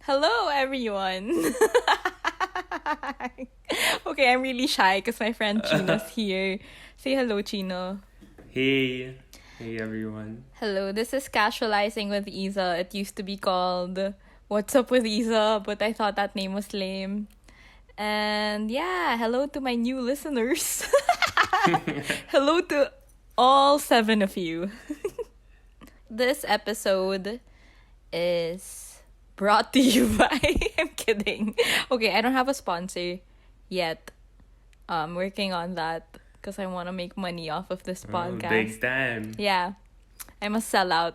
Hello, everyone. Okay, I'm really shy because my friend Chino's here. Say hello, Chino. Hey, hey everyone. Hello, this is Casualizing with Isa. It used to be called What's Up with Isa, but I thought that name was lame. And yeah, hello to my new listeners. Hello to all 7 of you. This episode is brought to you by I'm kidding. Okay, I don't have a sponsor yet. I'm working on that because I want to make money off of this podcast. Big time. Yeah, I'm a sellout.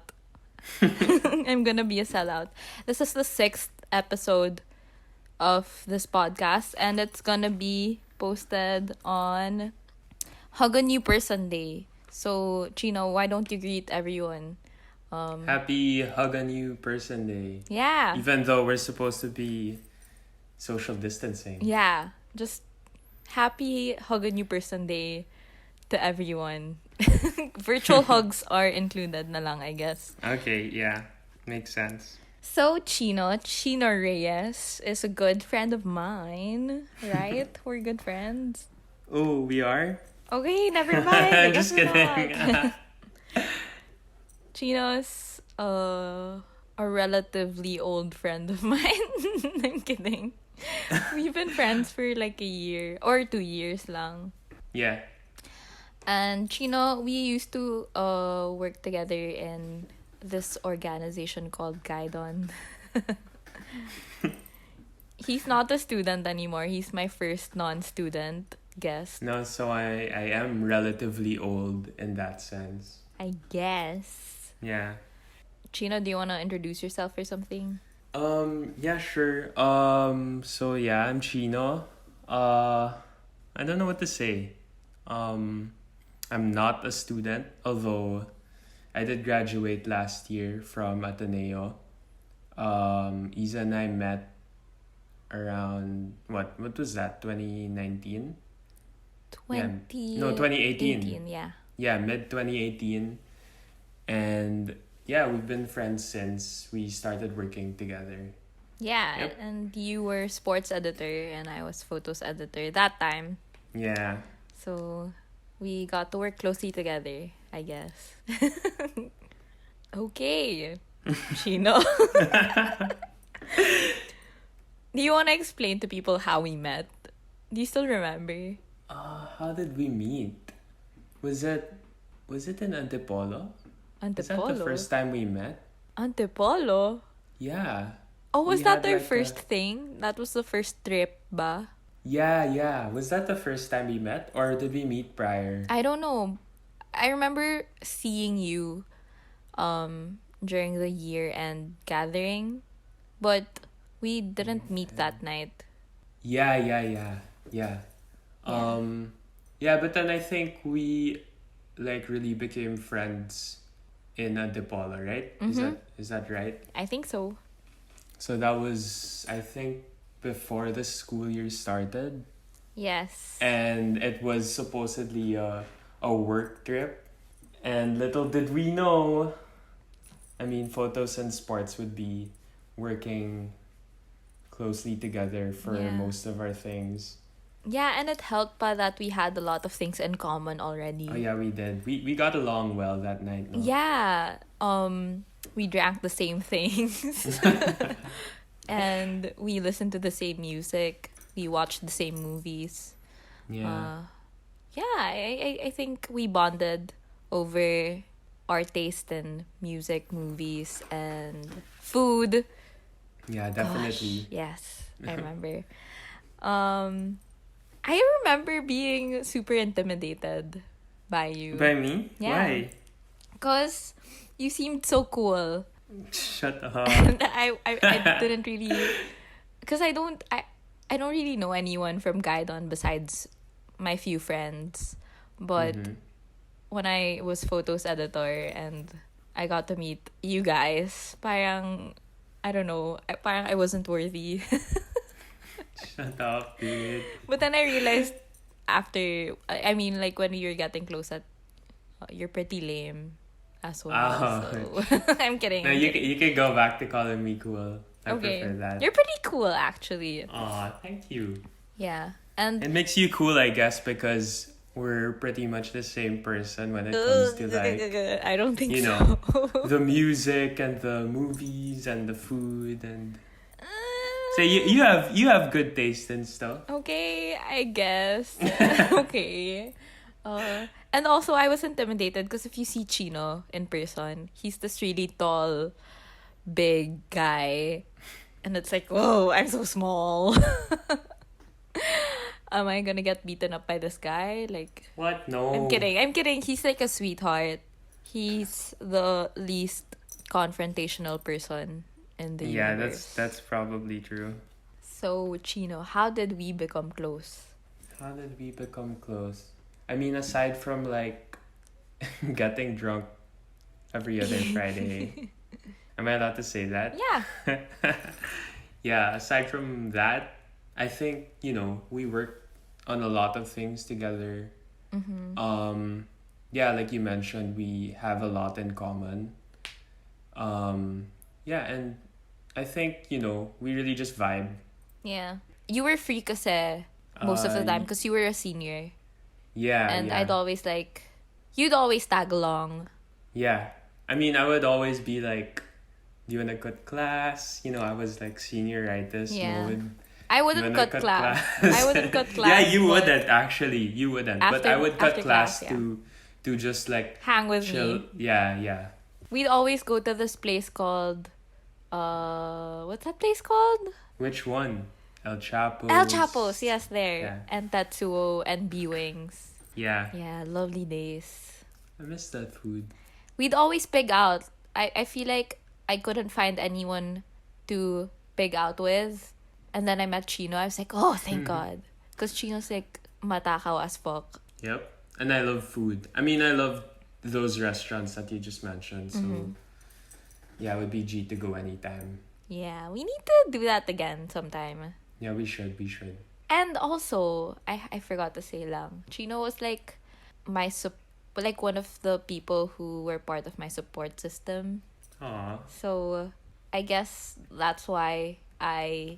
I'm gonna be a sellout. This is the 6th episode of this podcast, and it's gonna be posted on Hug a New Person Day. So, Chino, why don't you greet everyone? Happy Hug a New Person Day. Yeah. Even though we're supposed to be social distancing. Yeah. Just happy Hug a New Person Day to everyone. Virtual hugs are included na lang, I guess. Okay, yeah. Makes sense. So, Chino Reyes is a good friend of mine, right? We're good friends. Oh, we are? Okay, never mind. I guess Just we're kidding. not. Chino's a relatively old friend of mine. I'm kidding. We've been friends for like a year or 2 years lang. Yeah. And Chino, we used to work together in this organization called Guidon. He's not a student anymore. He's my first non-student guest. No, so I am relatively old in that sense. I guess. Yeah. Chino, do you want to introduce yourself or something? Yeah, sure. So yeah, I'm Chino. I don't know what to say. I'm not a student, although I did graduate last year from Ateneo. Isa and I met around what was that? 2019? 2018. Yeah. Yeah, mid 2018. And yeah, we've been friends since we started working together. Yeah, Yep. and you were sports editor and I was photos editor that time. Yeah. So we got to work closely together, I guess. Okay. Chino. Do you want to explain to people how we met? Do you still remember? How did we meet? Was it in Antipolo? Is that the Antipolo? first time we met? Antipolo? Yeah. Oh, was We that had their like first thing? That was the first trip ba? Yeah. Was that the first time we met? Or did we meet prior? I don't know. I remember seeing you during the year-end gathering, but we didn't meet that night. Yeah. Yeah. Yeah, but then I think we like really became friends in Antipolo, right? Is that right? I think so. So that was, I think, before the school year started. Yes. And it was supposedly a work trip. And little did we know, I mean, photos and sports would be working closely together for Yeah. most of our things. Yeah, and it helped pa that we had a lot of things in common already. Oh yeah, we did. We got along well that night, no? Yeah. We drank the same things. And we listened to the same music. We watched the same movies. Yeah. Yeah, I think we bonded over our taste in music, movies, and food. Yeah, definitely. Gosh, yes, I remember. I remember being super intimidated by you. By me? Yeah. Why? Because you seemed so cool. Shut up. And I didn't really... Because I don't really know anyone from Gaidon besides my few friends. But when I was photos editor and I got to meet you guys, parang, I don't know, parang I wasn't worthy. Shut up, dude. But then I realized after, I mean, like when we were getting close at, you're pretty lame as well. Oh. So I'm kidding. No, you can go back to calling me cool. I prefer that. You're pretty cool, actually. Aw, thank you. Yeah. And It makes you cool, I guess, because we're pretty much the same person when it comes to like, I don't think you so. know, the music and the movies and the food and so you have good taste and stuff. Okay, I guess. Okay. And also, I was intimidated because if you see Chino in person, he's this really tall, big guy. And it's like, whoa, I'm so small. Am I gonna get beaten up by this guy? Like, What? No. I'm kidding. He's like a sweetheart. He's the least confrontational person in the Yeah, universe. that's probably true. So, Chino, how did we become close? How did we become close? I mean, aside from like getting drunk every other Friday. Am I allowed to say that? Yeah. Yeah, aside from that, I think, we work on a lot of things together. Yeah, like you mentioned, we have a lot in common. Yeah, and I think, we really just vibe. Yeah. You were free kasi most of the time Uh, because you were a senior. Yeah, And yeah. I'd always you'd always tag along. Yeah. I mean, I would always be like, do you want to cut class? I was like senioritis Yeah. mode. I You wouldn't wanna cut class. I wouldn't cut class. Yeah, you but wouldn't actually. You wouldn't. But I would cut after class yeah. to just like Hang with chill. me. Yeah, yeah. We'd always go to this place called what's that place called? Which one? El Chapo's. El Chapo's, yes, there. Yeah. And Tatsuo and B Wings. Yeah. Yeah, lovely days. I miss that food. We'd always pig out. I feel like I couldn't find anyone to pig out with. And then I met Chino. I was like, oh, thank God. Because Chino's like matakaw as fuck. Yep. And I love food. I mean, I love those restaurants that you just mentioned. So, yeah, it would be G to go anytime. Yeah, we need to do that again sometime. Yeah, we should. We should. And also, I forgot to say lang, Chino was like my like one of the people who were part of my support system. Aw. So I guess that's why I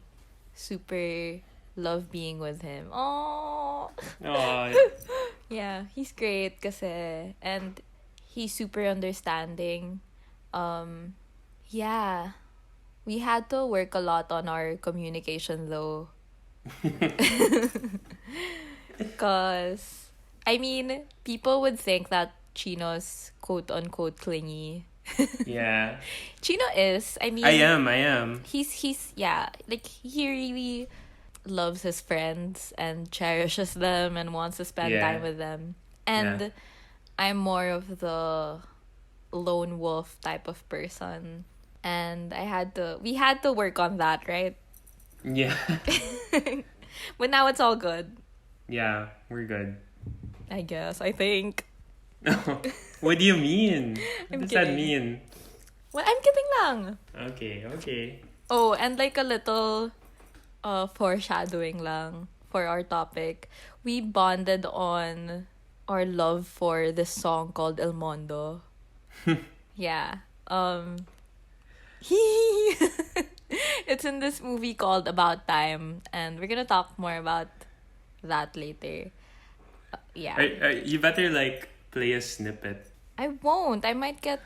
super love being with him. Oh, Aw. yeah, he's great kasi and he's super understanding. Yeah, we had to work a lot on our communication though. Cause I mean, people would think that Chino's quote unquote clingy. Yeah. Chino is. I mean, I am. He's yeah, like he really loves his friends and cherishes them and wants to spend Yeah. time with them. And Yeah. I'm more of the lone wolf type of person. And we had to work on that, right? Yeah. But now it's all good, Yeah, we're good. I guess. I think. What do you mean? What I'm does that kidding. mean? Well, I'm kidding lang. Okay. Oh, and like a little foreshadowing lang for our topic. We bonded on our love for this song called El Mondo. Yeah. It's in this movie called About Time, and we're gonna talk more about that later. Yeah. You better like play a snippet. I won't. I might get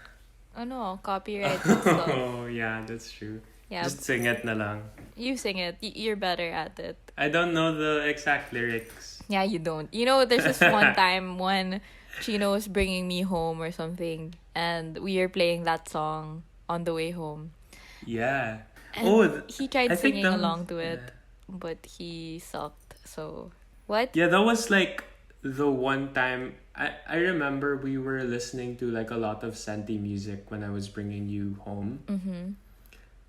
copyright and stuff. Oh, yeah, that's true. Yeah. Just sing it na lang. You sing it. You're better at it. I don't know the exact lyrics. Yeah, you don't. You know, there's this one time when Chino was bringing me home or something, and we were playing that song on the way home. Yeah. And he tried I think singing that was- along to it, but he sucked. So, what? Yeah, that was like the one time I remember we were listening to like a lot of Santi music when I was bringing you home. Mm-hmm.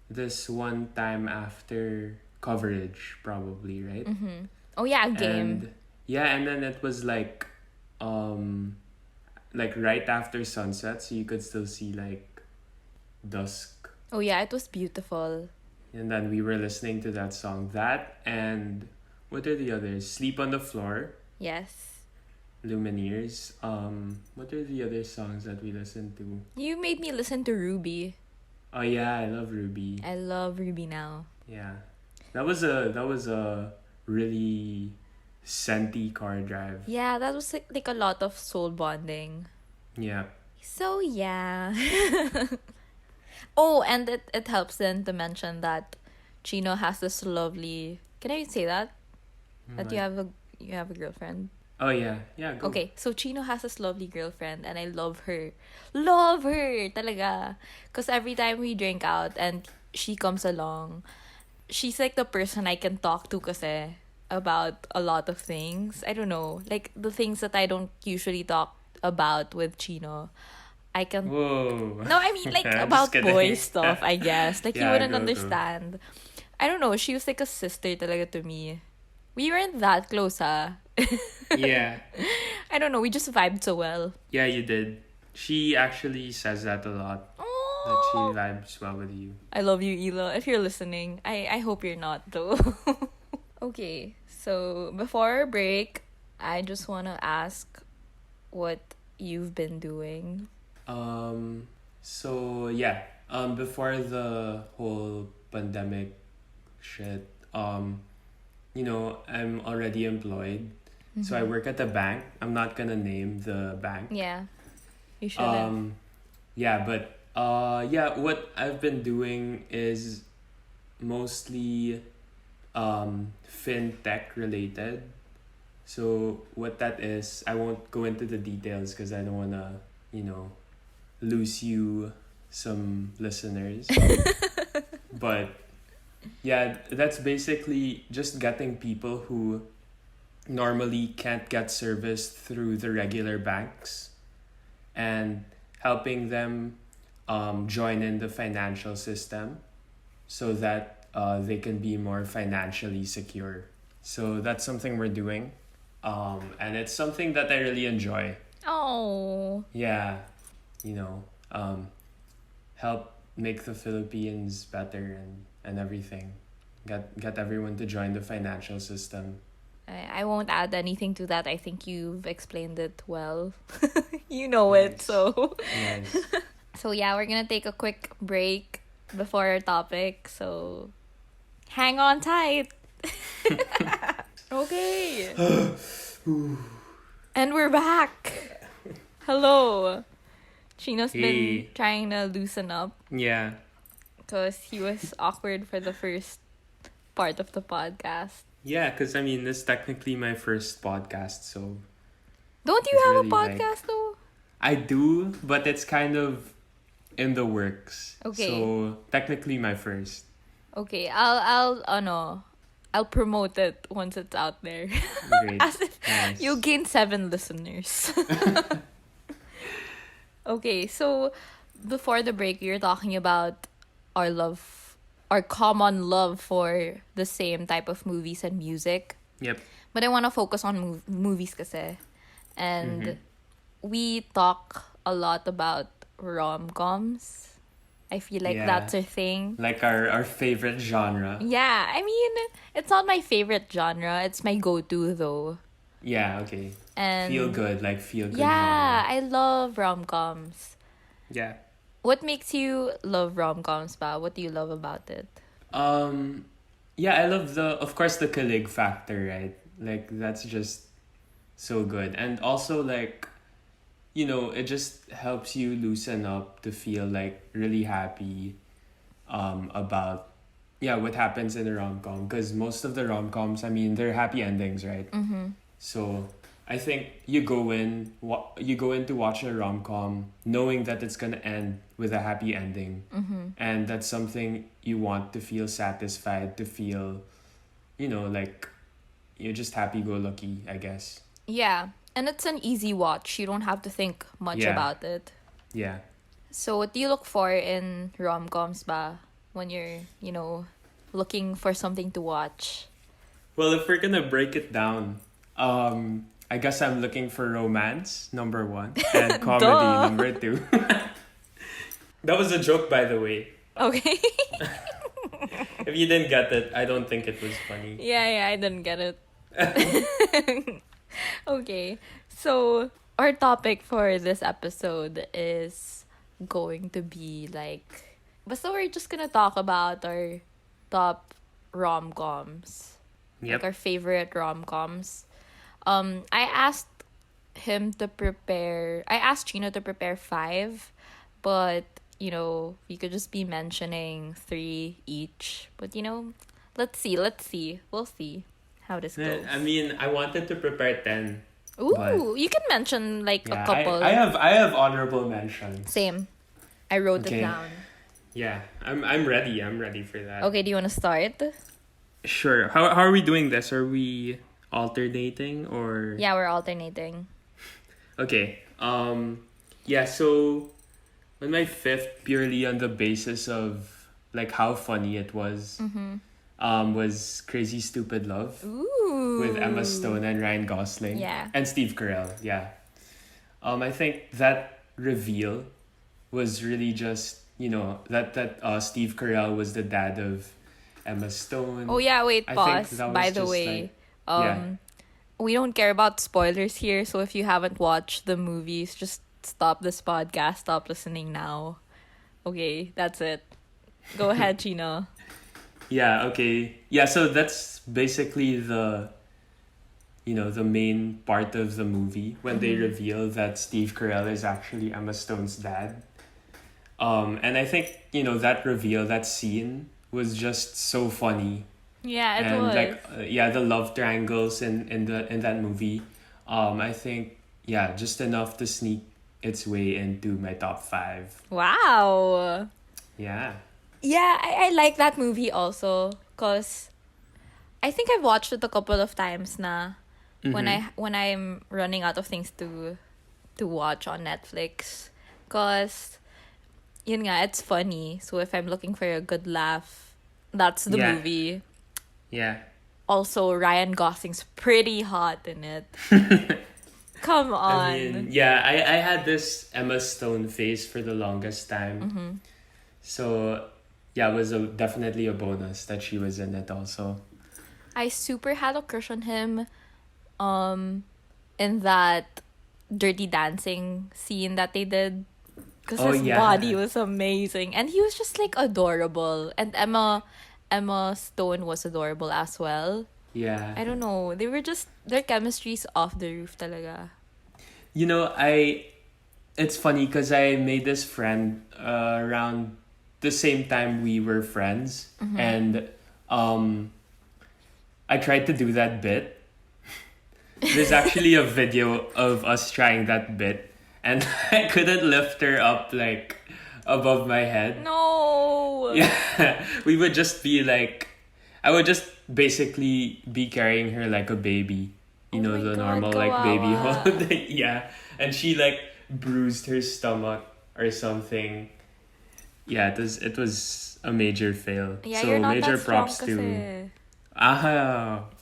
This one time after coverage, probably, right? Mm-hmm. Oh, yeah, game. And then it was like right after sunset, so you could still see like dusk. Oh, yeah, it was beautiful. And then we were listening to that song. That and what are the others? Sleep on the Floor, Yes. Lumineers. What are the other songs that we listened to? You made me listen to Ruby. Oh yeah, I love Ruby. I love Ruby now. Yeah. That was a really scenty car drive. Yeah, that was like a lot of soul bonding. Yeah. So yeah. Oh, and it helps then to mention that Chino has this lovely. Can I say that? That Like- you have a girlfriend. Oh yeah. Yeah, go. Okay, so Chino has this lovely girlfriend and I love her. Love her talaga. Cause every time we drink out and she comes along, she's like the person I can talk to kasi about a lot of things. I don't know. Like the things that I don't usually talk about with Chino. I can Whoa. No, I mean like Just about kidding. boy stuff, I guess. Like you Yeah, wouldn't go. understand. I don't know, she was like a sister talaga to me. We weren't that close, huh? Yeah. I don't know, we just vibed so well. Yeah, you did. She actually says that a lot. That she Oh, vibes well with you. I love you, Ela. If you're listening, I hope you're not though. Okay, so before our break, I just wanna ask what you've been doing. So yeah. Before the whole pandemic shit, I'm already employed. So I work at a bank. I'm not gonna name the bank. Yeah, you shouldn't. Yeah, but what I've been doing is mostly fintech related. So what that is, I won't go into the details because I don't wanna, lose you some listeners. But yeah, that's basically just getting people who normally can't get service through the regular banks and helping them join in the financial system so that they can be more financially secure. So that's something we're doing. And it's something that I really enjoy. Oh, Yeah, help make the Philippines better and everything. Get everyone to join the financial system. I won't add anything to that. I think you've explained it well. You know it, Nice. so. Nice. So yeah, we're gonna take a quick break before our topic. So hang on tight. Okay. And we're back. Hello. Chino's Hey. been trying to loosen up Yeah. because he was awkward for the first part of the podcast. Yeah, because this is technically my first podcast, so Don't you It's have really a like- podcast though? I do, but it's kind of in the works. Okay. So technically my first. Okay, I'll promote it once it's out there. Great. As if Nice. you'll gain 7 listeners. Okay, so before the break, you're talking about our common love for the same type of movies and music. Yep. But I want to focus on movies kasi. And we talk a lot about rom-coms. I feel like Yeah. that's our thing. Like our favorite genre. Yeah, I mean, it's not my favorite genre. It's my go-to though. Yeah, okay. And Feel good yeah, genre. I love rom-coms. Yeah. What makes you love rom-coms, ba? What do you love about it? Yeah, I love of course the kilig factor, right? Like that's just so good. And also like it just helps you loosen up to feel like really happy about what happens in a rom-com, because most of the rom-coms, they're happy endings, right? So I think you go in to watch a rom-com knowing that it's gonna end with a happy ending, and that's something you want to feel satisfied, to feel like you're just happy-go-lucky, I guess. Yeah, and it's an easy watch. You don't have to think much Yeah. about it. Yeah. So what do you look for in rom-coms, ba? When you're, looking for something to watch? Well, if we're gonna break it down, I guess I'm looking for romance, number 1, and comedy, Duh. number 2. That was a joke, by the way. Okay. If you didn't get it, I don't think it was funny. Yeah, I didn't get it. Okay, so our topic for this episode is going to be like basta we're just gonna talk about our top rom-coms. Like Yep. our favorite rom-coms. I asked I asked Chino to prepare five, but we could just be mentioning three each. But let's see. We'll see how this goes. I mean, I wanted to prepare 10, but Ooh, you can mention like a yeah, couple. I have honorable mentions. Same. I wrote it Okay. down. Yeah, I'm ready. I'm ready for that. Okay, do you want to start? Sure. How are we doing this? Are we alternating or? Yeah, we're alternating. Okay. Yeah, so on my fifth, purely on the basis of like how funny it was, was Crazy Stupid Love Ooh. with Emma Stone and Ryan Gosling. Yeah. And Steve Carell, yeah. I think that reveal was really just, that Steve Carell was the dad of Emma Stone. Oh yeah, wait, I pause. think that was By the just, way, like, yeah. we don't care about spoilers here, so if you haven't watched the movies, just stop this podcast, stop listening now. Okay, that's it. Go ahead, Chino. Yeah, okay. Yeah, so that's basically the main part of the movie when they reveal that Steve Carell is actually Emma Stone's dad. And I think, that reveal, that scene was just so funny. Yeah, it And was. like the love triangles in that movie. I think just enough to sneak its way into my top 5. Wow. Yeah. Yeah, I like that movie also, cause I think I've watched it a couple of times na when I'm running out of things to watch on Netflix, cause yun nga, it's funny. So if I'm looking for a good laugh, that's the Yeah. movie. Yeah. Also, Ryan Gosling's pretty hot in it. Come on. I mean, yeah, I had this Emma Stone face for the longest time. So, yeah, it was definitely a bonus that she was in it also. I super had a crush on him in that Dirty Dancing scene that they did. Because Oh, his yeah. body was amazing. And he was just like adorable. And Emma Stone was adorable as well. Yeah. I don't know. Their chemistry's off the roof talaga. It's funny because I made this friend around the same time we were friends. And I tried to do that bit. There's actually a video of us trying that bit. And I couldn't lift her up like above my head. No! Yeah, we would just be like, I would just basically be carrying her like a baby, Oh my the God, normal like baby kawawa. hold. Yeah, and she like bruised her stomach or something. Yeah, it was a major fail. Yeah, so you're not major that strong props to. kasi.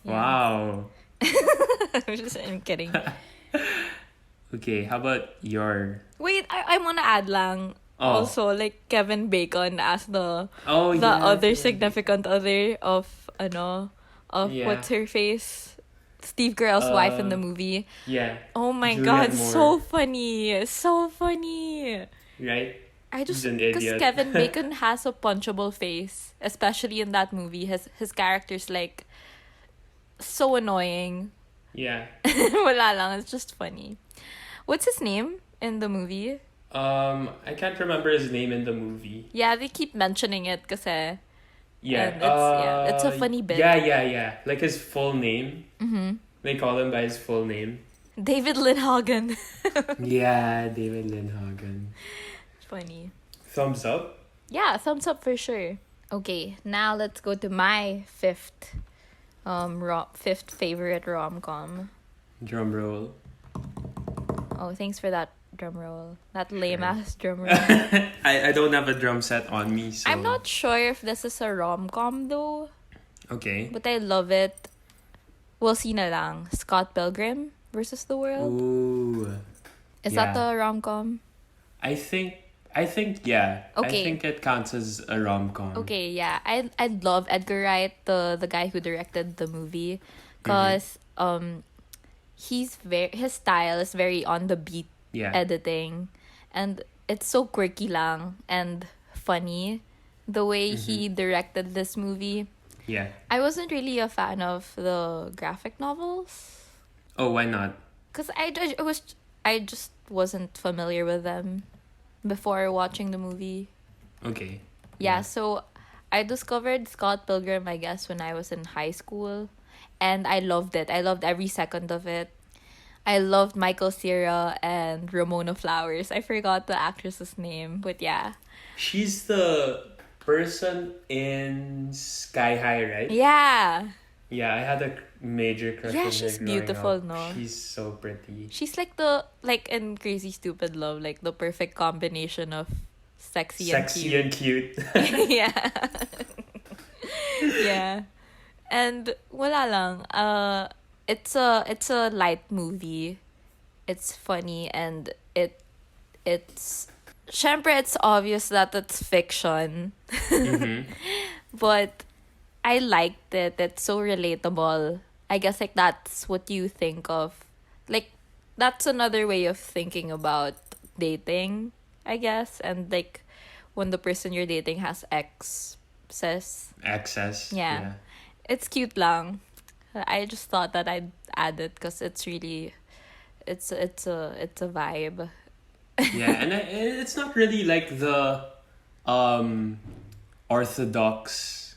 Wow. I'm kidding. Okay, how about your? Wait, I wanna add lang. Oh. Also, like Kevin Bacon as the Oh the yeah. other significant other of Yeah. what's her face? Steve Carell's wife in the movie. Yeah. Oh my Julianne God, Moore. so funny. So funny. Right. I just He's an because idiot. Kevin Bacon has a punchable face, especially in that movie. His character's like so annoying. Yeah. Wala lang, it's just funny. What's his name in the movie? I can't remember his name in the movie. Yeah, they keep mentioning it kasi Yeah. And it's a funny bit. Yeah. Like his full name. They call him by his full name. David Lindhagen. Yeah, David Lindhagen. Funny. Thumbs up. Yeah, thumbs up for sure. Okay, now let's go to my fifth favorite rom-com. Drum roll. Oh, thanks for that drum roll. That lame ass drum roll. I don't have a drum set on me, so. I'm not sure if this is a rom-com though, Okay. but I love it. We'll see na lang. Scott Pilgrim versus the World. Ooh. Is yeah. that a rom-com? I think yeah. Okay. I think it counts as a rom-com. Okay, yeah. I love Edgar Wright, the guy who directed the movie, cuz his style is very on the beat Yeah. editing, and it's so quirky lang and funny. the way Mm-hmm. he directed this movie. Yeah. I wasn't really a fan of the graphic novels Oh, why not? because I just wasn't familiar with them before watching the movie. Okay. Yeah, Yeah. so I discovered Scott Pilgrim, I guess, when I was in high school, and I loved it. I loved every second of it. I loved Michael Cera and Ramona Flowers. I forgot the actress's name, but yeah. She's the person in Sky High, right? Yeah. Yeah, I had a major crush Yeah, on her she's growing beautiful, up. no? She's so pretty. She's like in Crazy Stupid Love, like the perfect combination of sexy and Sexy cute. and cute. Yeah. Yeah. And wala lang. It's a light movie. It's funny and it's syempre it's obvious that it's fiction. Mm-hmm. But I liked it. It's so relatable. I guess like that's what you think of. Like that's another way of thinking about dating, I guess. And like when the person you're dating has exes. Access. Yeah. Yeah. It's cute lang. I just thought that I'd add it because it's really it's a vibe. Yeah, and it's not really like the um orthodox,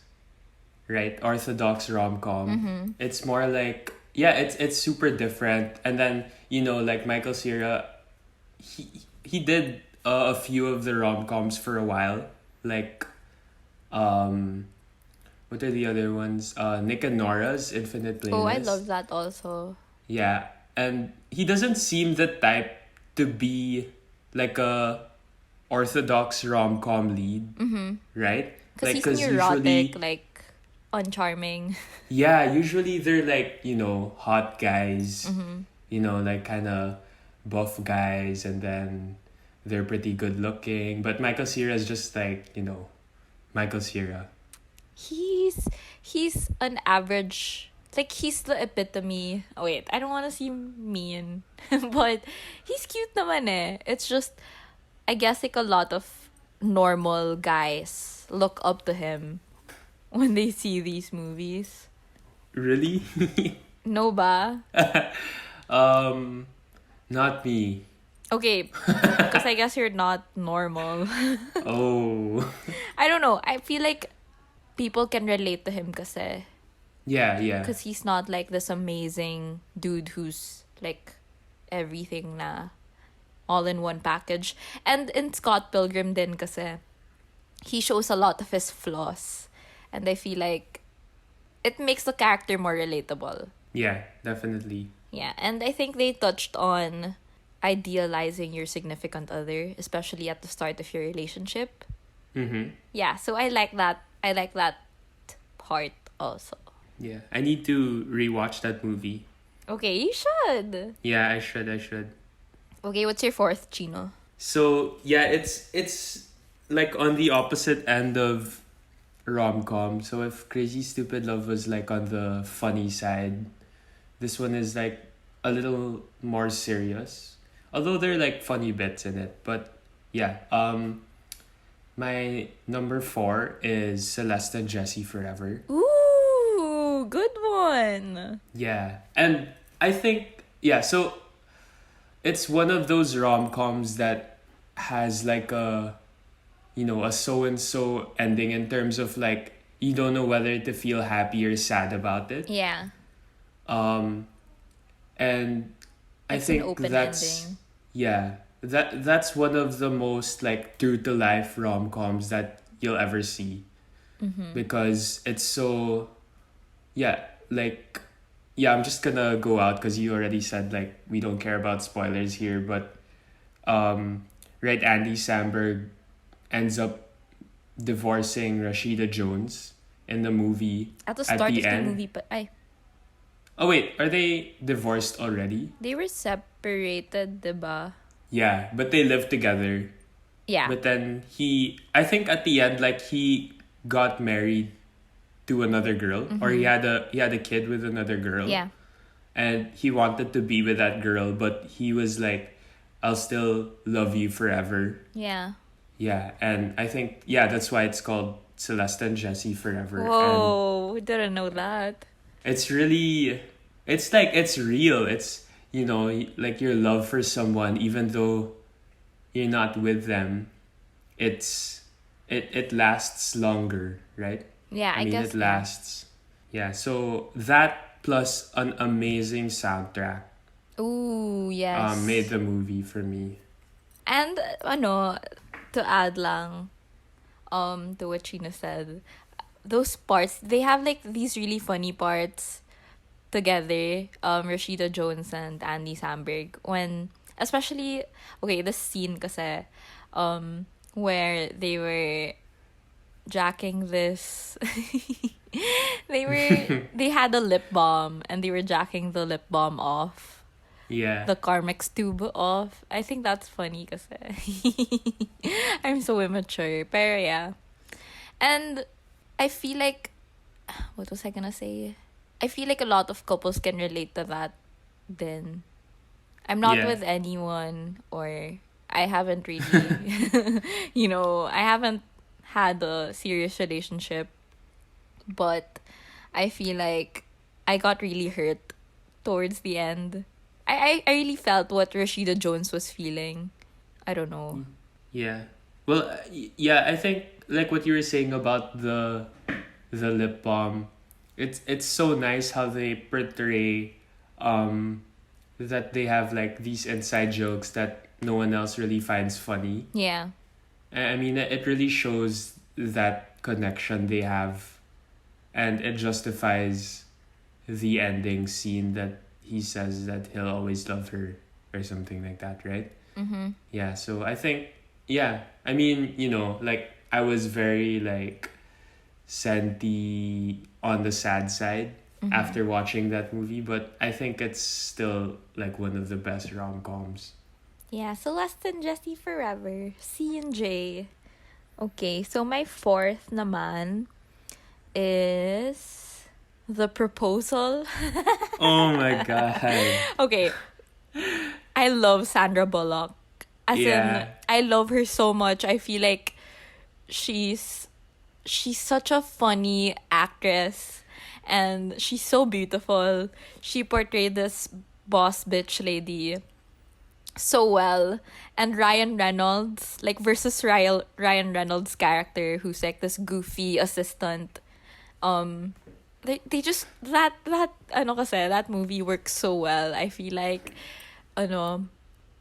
right? Orthodox rom-com. Mm-hmm. It's more like, yeah, it's super different. And then, like Michael Cera, he did a few of the rom-coms for a while. Like um what are the other ones? Nick and Nora's Infinite Playlist. Oh, I love that also. Yeah, and he doesn't seem the type to be like a orthodox rom-com lead, Mm-hmm. right? Because Like, he's cause neurotic, usually, like uncharming. yeah, usually they're like, hot guys, Mm-hmm. like kind of buff guys, and then they're pretty good looking. But Michael Cera is just like, Michael Cera. He's an average, like he's the epitome. Oh wait, I don't want to seem mean, but he's cute naman eh. It's just I guess like a lot of normal guys look up to him when they see these movies. Really? No ba? um, Not me. Okay, because I guess you're not normal. Oh. I don't know. I feel like people can relate to him kasi Yeah, yeah. because he's not like this amazing dude who's like everything na all in one package. And in Scott Pilgrim din kasi he shows a lot of his flaws. And I feel like it makes the character more relatable. Yeah, definitely. Yeah, and I think they touched on idealizing your significant other, especially at the start of your relationship. Mm-hmm. Yeah, so I like that. I like that part also. Yeah, I need to rewatch that movie. Okay, you should. Yeah, I should. Okay, what's your fourth, Chino? So yeah, it's like on the opposite end of rom-com. So if Crazy Stupid Love was like on the funny side, this one is like a little more serious. Although there are like funny bits in it, but yeah. My number 4 is Celeste and Jesse Forever. Ooh, good one. Yeah, and I think, yeah. So it's one of those rom-coms that has like a so and so ending, in terms of like you don't know whether to feel happy or sad about it. Yeah, Um, and I it's an think open that's ending. yeah, that's one of the most like true to life rom-coms that you'll ever see, Mm-hmm. because it's so, yeah, like, yeah, I'm just gonna go out because you already said like we don't care about spoilers here, but right, Andy Samberg ends up divorcing Rashida Jones in the movie At the at start the of the end. movie, but Oh wait, are they divorced already? they were separated, diba? Yeah, but they live together. Yeah. But then I think at the end, like he got married to another girl, or he had a kid with another girl. Yeah. And he wanted to be with that girl, but he was like, I'll still love you forever. Yeah. Yeah, and I think yeah, that's why it's called Celeste and Jesse Forever. And Whoa, didn't know that. it's really, it's like it's real. It's, like your love for someone, even though you're not with them, it's it lasts longer, right? Yeah, I I mean, guess, it yeah. lasts. Yeah, so that plus an amazing soundtrack Ooh, made yes. the movie for me. And, ano, to add lang, to what Chino said, those parts, they have like these really funny parts together, Rashida Jones and Andy Samberg, when, especially, okay, the scene kasi, where they were jacking this, they had a lip balm and they were jacking the lip balm off, Yeah, the Carmex tube off. I think that's funny kasi I'm so immature. Pero yeah. And I feel like, what was I gonna say? I feel like a lot of couples can relate to that then. I'm not yeah. with anyone, or I haven't really, I haven't had a serious relationship, but I feel like I got really hurt towards the end. I really felt what Rashida Jones was feeling. I don't know. Yeah. Well, yeah, I think like what you were saying about the lip balm, it's so nice how they portray um that they have like these inside jokes that no one else really finds funny. Yeah. I mean, it really shows that connection they have, and it justifies the ending scene that he says that he'll always love her or something like that, right? Mm-hmm. Yeah, so I think, yeah, I mean, like I was very like senti on the sad side Mm-hmm. after watching that movie, but I think it's still like one of the best rom-coms. Yeah, Celeste and Jesse Forever. C and J. Okay, so my fourth naman is The Proposal. Oh my god. Okay, I love Sandra Bullock. As in, Yeah. I love her so much. I feel like she's she's such a funny actress, and she's so beautiful. She portrayed this boss bitch lady so well. And Ryan Reynolds, like versus Ryan Reynolds' character, who's like this goofy assistant. Um they just that ano kasi that movie works so well. I feel like ano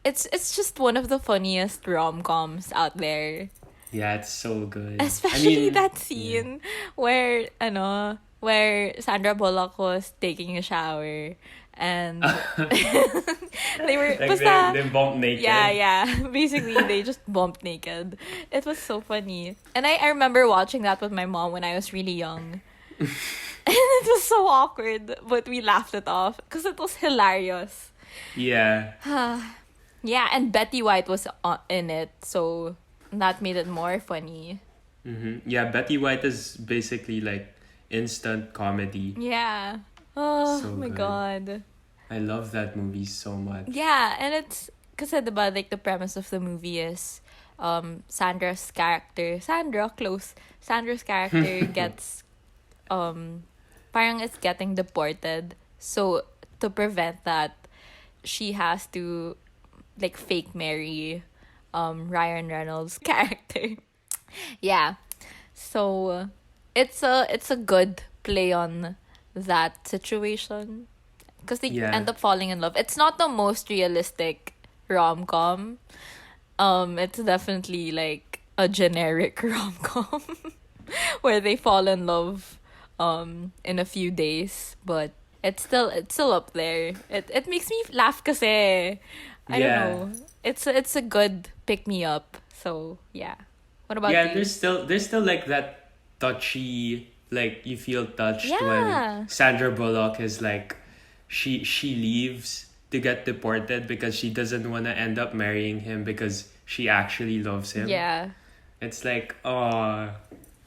it's just one of the funniest rom-coms out there. Yeah, it's so good. I Especially mean, that yeah. scene where Sandra Bullock was taking a shower, and they were Like basta, they bump yeah, naked. yeah. Basically, they just bumped naked. It was so funny. And I remember watching that with my mom when I was really young. And it was so awkward, but we laughed it off because it was hilarious. Yeah. Yeah, and Betty White was in it, so that made it more funny. Yeah, Betty White is basically like instant comedy. Yeah. Oh So my good. god. I love that movie so much. Yeah, and it's kasi diba, like the premise of the movie is Sandra's character, Sandra's character gets parang it's getting deported. So to prevent that, she has to like fake marry Ryan Reynolds' character. Yeah. So it's a good play on that situation because they Yeah. end up falling in love. It's not the most realistic rom com. It's definitely like a generic rom com where they fall in love in a few days, but it's still up there. It makes me laugh kasi I don't Yeah. know. It's a good pick me up. So yeah. What about Yeah, you? there's still like that touchy, like you feel touched when Yeah. Sandra Bullock is like she leaves to get deported because she doesn't want to end up marrying him because she actually loves him. Yeah. It's like, oh,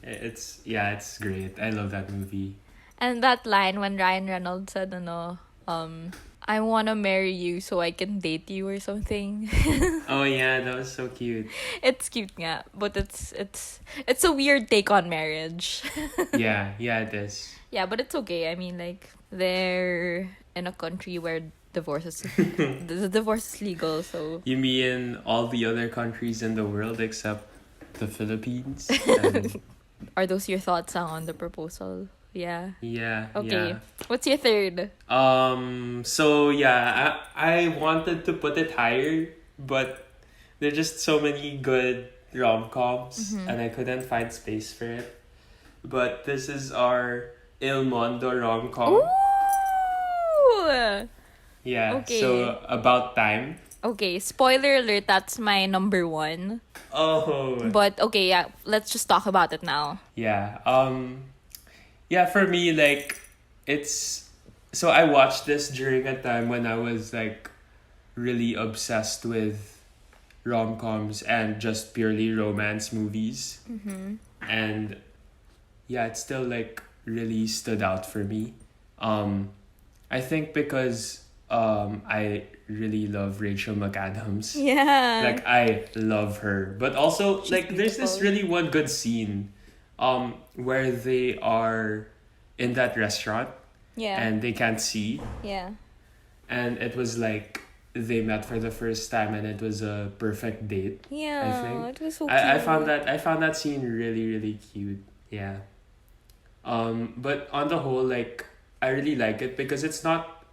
it's yeah, it's great. I love that movie. And that line when Ryan Reynolds said, um, I wanna marry you so I can date you or something. Oh yeah, that was so cute. It's cute nga, but it's a weird take on marriage. Yeah, yeah, it is. Yeah, but it's okay. I mean, like, they're in a country where the divorce is legal, so You mean all the other countries in the world except the Philippines? And are those your thoughts on the proposal? Yeah. yeah, Okay. yeah. What's your third? So yeah, I wanted to put it higher, but there's just so many good rom-coms and I couldn't find space for it. But this is our Il Mondo rom-com. Ooh. Yeah. Okay. So about time. Okay, spoiler alert, that's my number one. Oh. But okay, yeah, let's just talk about it now. Yeah. Yeah, for me, like, it's so I watched this during a time when I was like really obsessed with rom-coms and just purely romance movies. And yeah, it still like really stood out for me. I think because I really love Rachel McAdams. Yeah. Like I love her. But also She's like there's this beautiful. really one good scene where they are in that restaurant Yeah. and they can't see, Yeah. and it was like they met for the first time and it was a perfect date. Yeah. think. It was so I cute. found that scene really really cute. Yeah. But on the whole, like I really like it because it's not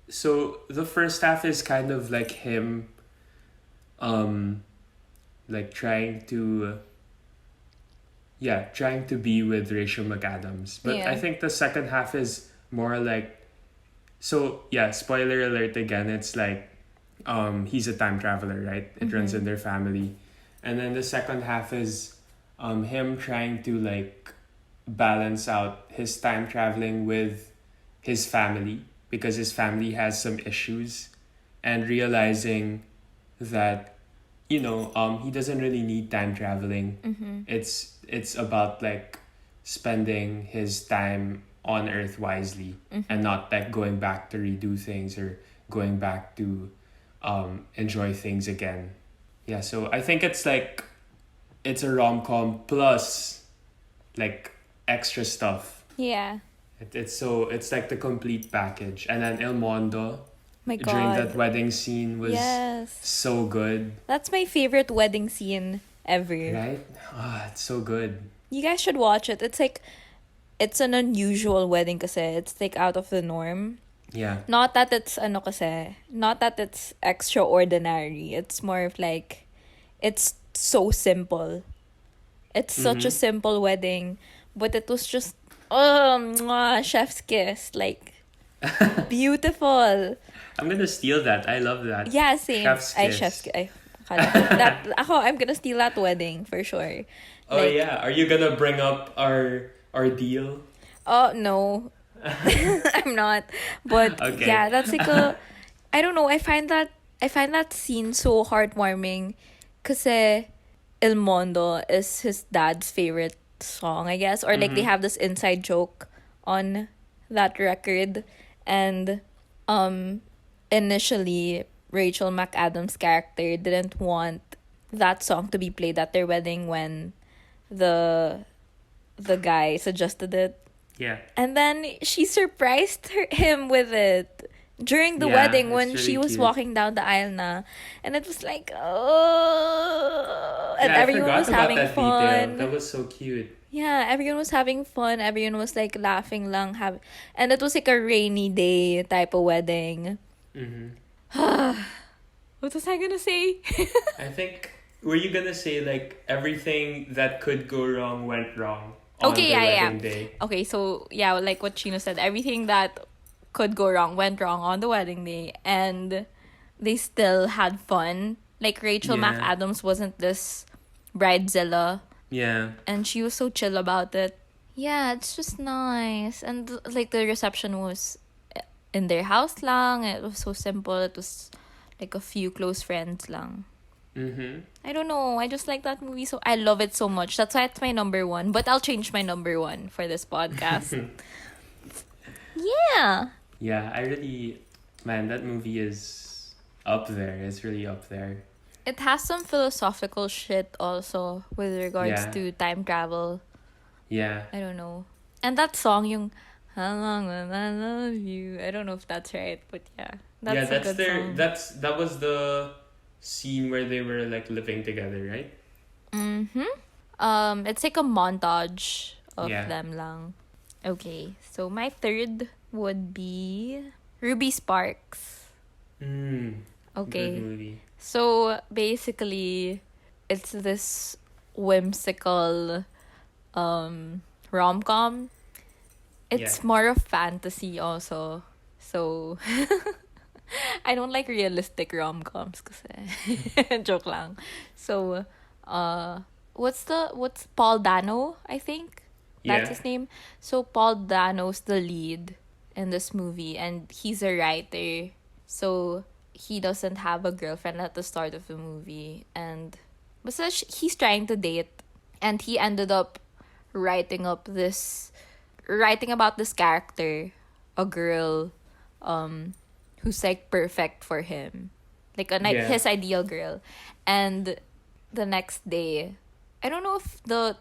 so the first half is kind of like him like trying to be with Rachel McAdams. But Yeah. I think the second half is more like so yeah, spoiler alert again, it's like he's a time traveler, right? It runs in their family. And then the second half is him trying to like balance out his time traveling with his family because his family has some issues and realizing that he doesn't really need time traveling. It's about like spending his time on earth wisely and not like going back to redo things or going back to enjoy things again. Yeah, so I think it's like it's a rom-com plus like extra stuff. Yeah. It's like the complete package. And then El Mondo My during God. that wedding scene was Yes. so good, That's my favorite wedding scene ever. right? It's so good. You guys should watch it. It's like, it's an unusual wedding kasi. It's like out of the norm. Yeah. Not that it's not that it's extraordinary. It's more of like, it's so simple. It's such a simple wedding, but it was just chef's kiss, like beautiful. I'm gonna steal that. I love that. Yeah, same. Chef's Ay, kiss. chef's kiss. Ay, I'm gonna steal that wedding for sure. Oh Like, yeah. Are you gonna bring up our deal? oh no, I'm not. But Okay. yeah, that's like a. I don't know. I find that scene so heartwarming, kasi El Mondo is his dad's favorite song, I guess, or like they have this inside joke on that record, and initially Rachel McAdams' character didn't want that song to be played at their wedding when the guy suggested it. Yeah. And then she surprised him with it during the Yeah, wedding it's when really she was cute. walking down the aisle na. And it was like, oh. And Yeah, I everyone forgot was about having that fun. detail. That was so cute. Yeah, everyone was having fun. Everyone was like laughing lang. And it was like a rainy day type of wedding. What was I gonna say? I think were you gonna say like everything that could go wrong went wrong on Okay, the yeah. wedding day? Okay, so yeah, like what Chino said, everything that could go wrong went wrong on the wedding day, and they still had fun. Like Rachel Yeah. McAdams wasn't this bridezilla, Yeah. and she was so chill about it. Yeah, it's just nice, and like the reception was in their house lang. It was so simple. It was like a few close friends lang. I don't know. I just like that movie, so I love it so much. That's why it's my number one. But I'll change my number one for this podcast. Yeah. Yeah, I really Man, that movie is up there. It's really up there. It has some philosophical shit also with regards Yeah, to time travel. yeah, I don't know. And that song, yung How Long Will I Love You? I don't know if that's right, but yeah. yeah. That's a good song. That was the scene where they were like living together, right? Mm-hmm. It's like a montage of Yeah. them lang. Okay, so my third would be Ruby Sparks. Mm, good Okay, movie. so basically, it's this whimsical rom com. Yeah. It's more of fantasy also. So I don't like realistic rom coms kasi joke lang. So what's Paul Dano, I think? That's Yeah. his name. So Paul Dano's the lead in this movie and he's a writer. So he doesn't have a girlfriend at the start of the movie and basta he's trying to date and he ended up writing up this writing about this character, a girl who's like perfect for him. Like Yeah. his ideal girl. And the next day, I don't know if the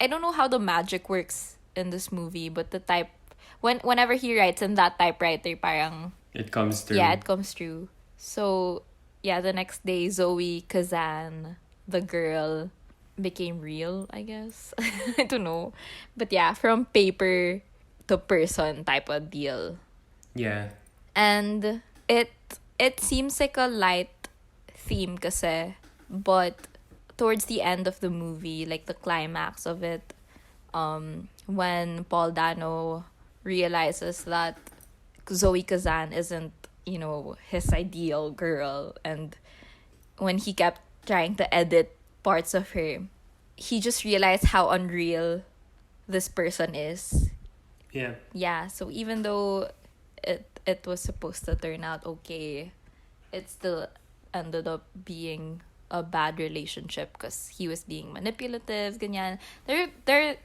I don't know how the magic works in this movie, but the type whenever he writes in that typewriter parang It comes yeah, through. it comes true. So yeah, the next day Zoe Kazan, the girl, became real, I guess. I don't know. But yeah, from paper to person type of deal. Yeah. And it it seems like a light theme kasi, but towards the end of the movie, like the climax of it, when Paul Dano realizes that Zoe Kazan isn't, his ideal girl, and when he kept trying to edit parts of her, he just realized how unreal this person is. Yeah. Yeah, so even though it was supposed to turn out okay, it still ended up being a bad relationship because he was being manipulative, ganyan. There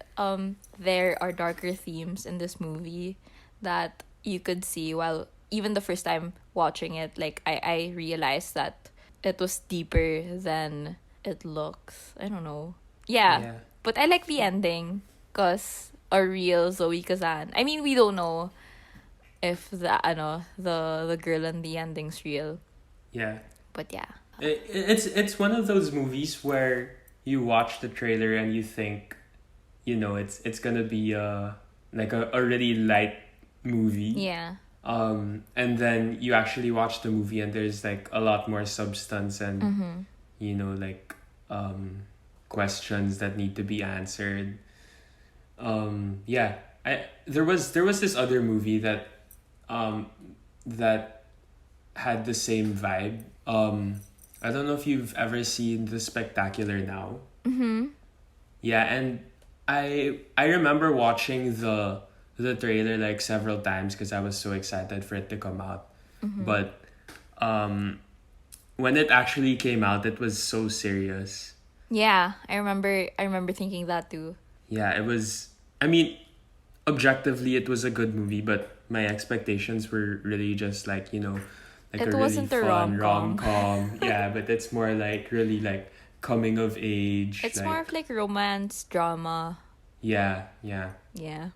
are darker themes in this movie that you could see while even the first time watching it, like I realized that it was deeper than it looks. I don't know. Yeah, Yeah. but I like the ending because a real Zoe Kazan. I mean, we don't know if the girl in the ending's real, Yeah. but yeah. It's one of those movies where you watch the trailer and you think, it's gonna be like a really light movie. Yeah. And then you actually watch the movie and there's like a lot more substance and like questions that need to be answered. Yeah. There was this other movie that had the same vibe. I don't know if you've ever seen The Spectacular Now. Mm-hmm. Yeah, and I remember watching the trailer like several times because I was so excited for it to come out. Mm-hmm. But when it actually came out, it was so serious. Yeah, I remember thinking that too. Yeah, it was. I mean, objectively, it was a good movie, but my expectations were really just like like It a really wasn't a fun rom-com. rom com. Yeah, but it's more like really like coming of age. It's like, more of like romance drama. yeah, yeah. Yeah.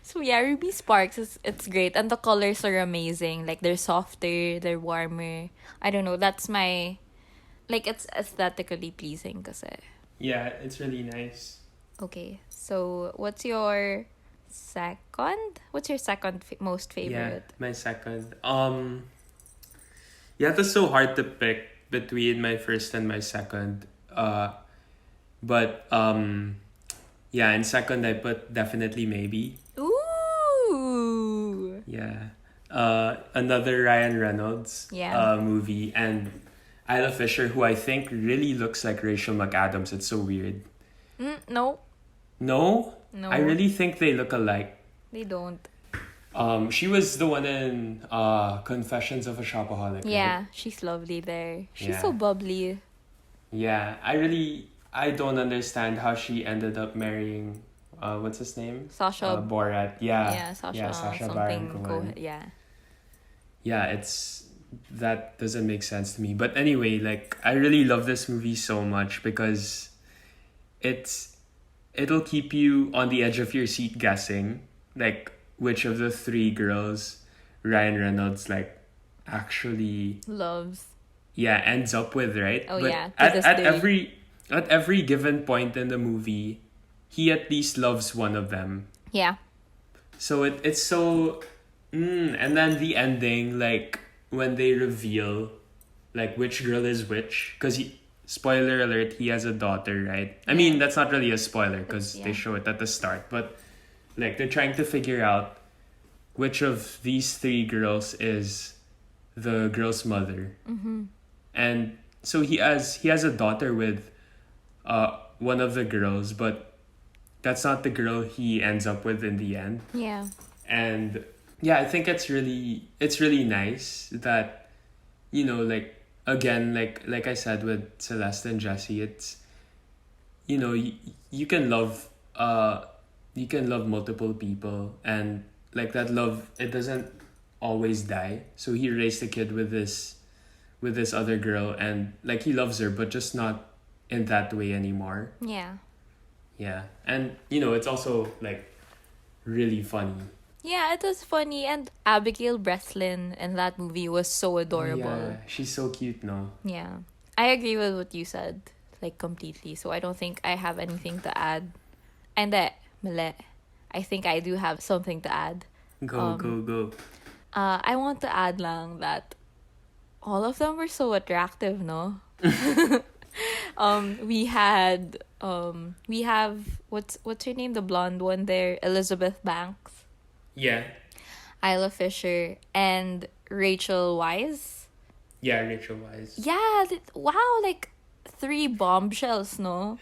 So yeah, Ruby Sparks it's great and the colors are amazing. Like they're softer, they're warmer. I don't know, that's my like it's aesthetically pleasing kasi. Yeah, it's really nice. Okay. So what's your second? What's your second most Yeah, favorite? my second. Yeah, that's so hard to pick between my first and my second. But yeah, in second I put Definitely Maybe. Ooh. Yeah. Another Ryan Reynolds Yeah. movie and Isla Fisher, who I think really looks like Rachel McAdams. It's so weird. No. No? No. I really think they look alike. They don't. She was the one in Confessions of a Shopaholic. Right? Yeah, she's lovely there. She's Yeah. so bubbly. Yeah, I don't understand how she ended up marrying what's his name? Sasha. Borat. Yeah. Yeah, Sasha. Sacha Baron Something. Cohen. Yeah. Yeah, it's that doesn't make sense to me. But anyway, like I really love this movie so much because it's it'll keep you on the edge of your seat guessing like which of the three girls Ryan Reynolds like actually Loves. ends up with, right? Oh, but yeah, to at, this at day. every given point in the movie he at least loves one of them. Yeah. So it's so and then the ending, like when they reveal like which girl is which, because he spoiler alert, he has a daughter, right? I mean that's not really a spoiler because Yeah. they show it at the start, but like they're trying to figure out which of these three girls is the girl's mother. Mm-hmm. And so he has a daughter with one of the girls, but that's not the girl he ends up with in the end. Yeah. And yeah, I think it's really nice that, you know, like again, like I said with Celeste and Jesse, it's, you know, you can love multiple people, and like that love, it doesn't always die. So he raised a kid with this other girl, and like he loves her, but just not in that way anymore. Yeah. Yeah. And you know, it's also like really funny. Yeah, it was funny, and Abigail Breslin in that movie was so adorable. Yeah, she's so cute, no? Yeah. I agree with what you said, like completely. So I don't think I have anything to add. And mali. I think I do have something to add. Go. I want to add lang that all of them were so attractive, no? We have what's her name? The blonde one there, Elizabeth Banks, Yeah. Isla Fisher, and Rachel Weisz. Yeah, Rachel Weisz. Yeah, wow, like 3 bombshells, no?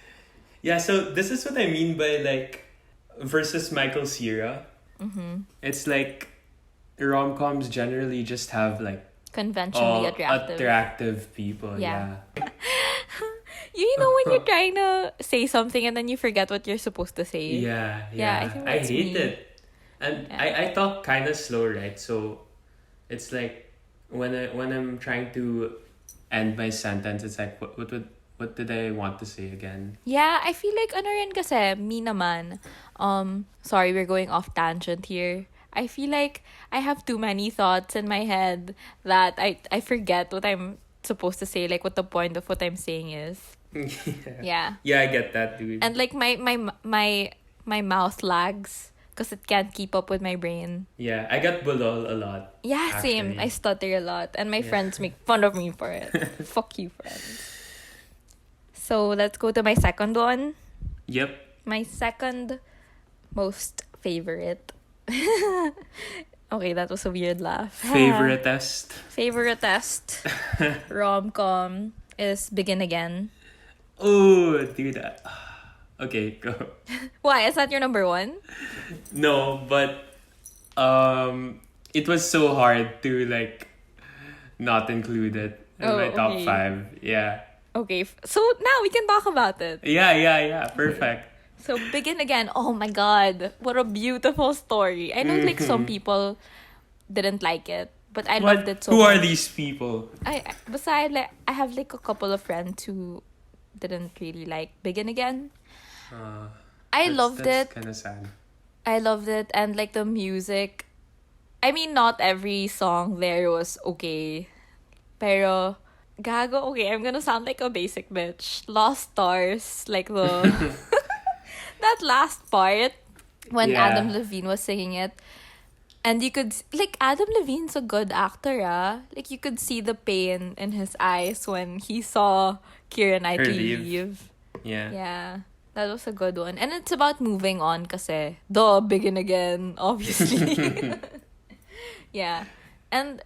Yeah, so this is what I mean by like versus Michael Cera. Mm-hmm. It's like rom-coms generally just have like Conventionally attractive people. Yeah. Yeah. You know when you're trying to say something and then you forget what you're supposed to say. Yeah. Yeah, I think that's hate me. it. And Yeah. I talk kind of slow, right? So it's like when I'm trying to end my sentence, it's like what did I want to say again? Yeah, I feel like ano rin kasi, me naman. Sorry, we're going off tangent here. I feel like I have too many thoughts in my head that I forget what I'm supposed to say, like what the point of what I'm saying is. Yeah. Yeah, I get that, dude. And like my mouth lags because it can't keep up with my brain. Yeah, I got bulol a lot. Yeah, same. actually. I stutter a lot and my friends make fun of me for it. Fuck you, friends. So let's go to my second one. Yep. My second most favorite. Okay, that was a weird laugh. Favoritest. Favoritest rom-com is Begin Again. Oh, dude. Okay, go. Why? Is that your number one? No, but it was so hard to like not include it in Oh, my top okay. 5. Yeah. Okay, so now we can talk about it. Yeah. Perfect. So Begin Again, oh my god, what a beautiful story. I know like some people didn't like it, but I loved it so Who much. are these people? Besides, like, I have like a couple of friends who didn't really like Begin Again. I loved it. Kind of sad. I loved it, and like the music. I mean, not every song there was okay. Pero, gago, okay, I'm gonna sound like a basic bitch. Lost Stars, like the... that last part, when Yeah. Adam Levine was singing it, and you could... Like, Adam Levine's a good actor, ah. Like, you could see the pain in his eyes when he saw Keira Knightley leave. leave. Yeah. Yeah, that was a good one. And it's about moving on kasi. Duh, Begin Again, obviously. Yeah. And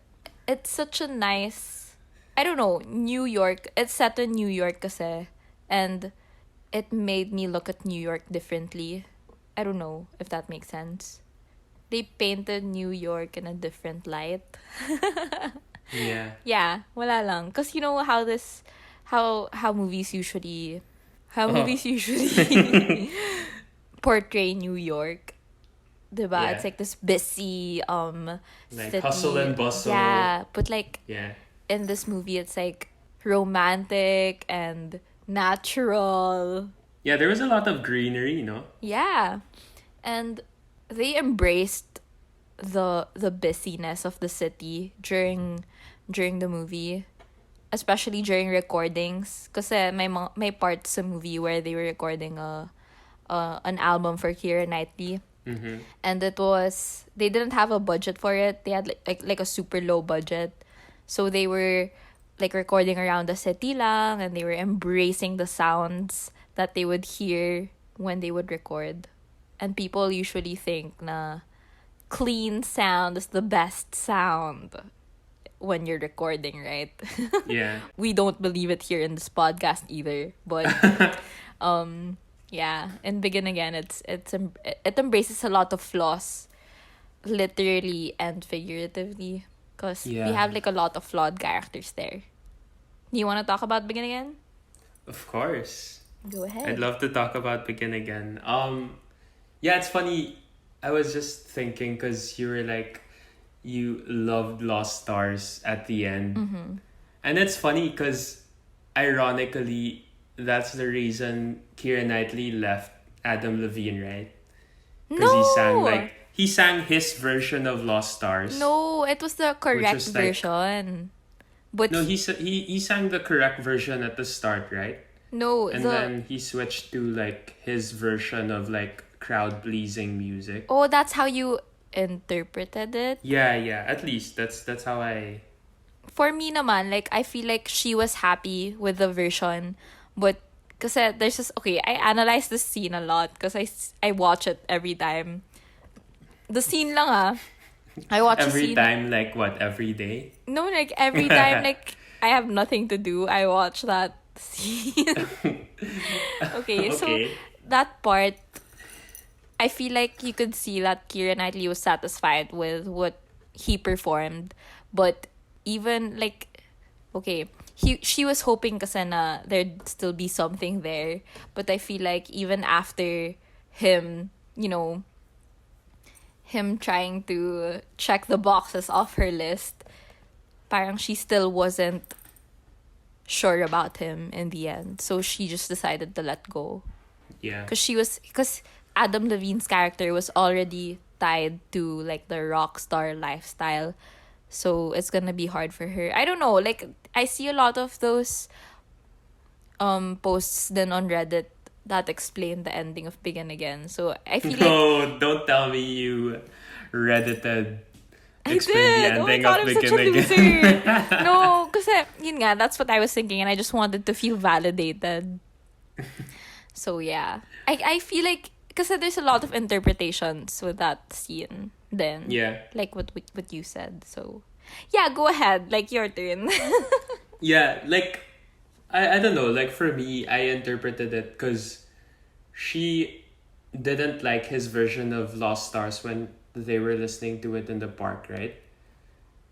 it's such a nice, I don't know, New York. It's set in New York kasi. And it made me look at New York differently. I don't know if that makes sense. They painted New York in a different light. Yeah. Yeah, wala lang. Because you know how movies usually portray New York. Diba? Yeah. It's like this busy Like city. hustle and bustle. Yeah, but like Yeah. in this movie it's like romantic and natural. Yeah, there was a lot of greenery, you know? Yeah. And they embraced the busyness of the city during the movie, especially during recordings. Kasi may parts sa movie where they were recording an album for Keira Knightley. Mm-hmm. And they didn't have a budget for it. They had like a super low budget. So they were like recording around the city lang, and they were embracing the sounds that they would hear when they would record. And people usually think na clean sound is the best sound when you're recording, right? Yeah. We don't believe it here in this podcast either, but yeah, in Begin Again it embraces a lot of flaws, literally and figuratively, because we Yeah. have like a lot of flawed characters there. Do you want to talk about Begin Again? Of course. Go ahead. I'd love to talk about Begin Again. Yeah, it's funny. I was just thinking because you were like, you loved Lost Stars at the end. Mm-hmm. And it's funny because, ironically, that's the reason Keira Knightley left Adam Levine, right? Because No! he sang his version of Lost Stars. No, it was the correct was like- version. But No, he sang the correct version at the start, right? no, And then he switched to like his version of like crowd pleasing music. oh, that's how you interpreted it. Yeah, at least that's how I. For me naman, like, I feel like she was happy with the version, but kasi there's this, okay, I analyze the scene a lot because I watch it every time. The scene lang I watch the Every scene. time, like what, every day? No, like every time, like I have nothing to do, I watch that scene. Okay, so Okay. that part, I feel like you could see that Keira Knightley was satisfied with what he performed, but even like, okay, she was hoping kasi na there'd still be something there, but I feel like even after him, him trying to check the boxes off her list, parang she still wasn't sure about him in the end. So she just decided to let go. Yeah. Because Adam Levine's character was already tied to like the rock star lifestyle. So it's gonna be hard for her. I don't know, like I see a lot of those posts then on Reddit that explain the ending of Begin Again. So I feel like No, don't tell me you Reddited. I Explain did. the Oh my ending god, of I'm such a Begin loser. Again. No, kasi yun nga, that's what I was thinking, and I just wanted to feel validated. So yeah, I feel like kasi there's a lot of interpretations with that scene. Then Yeah. like what you said. So yeah, go ahead. Like your turn. Yeah, like I don't know, like for me I interpreted it because she didn't like his version of Lost Stars when they were listening to it in the park, right?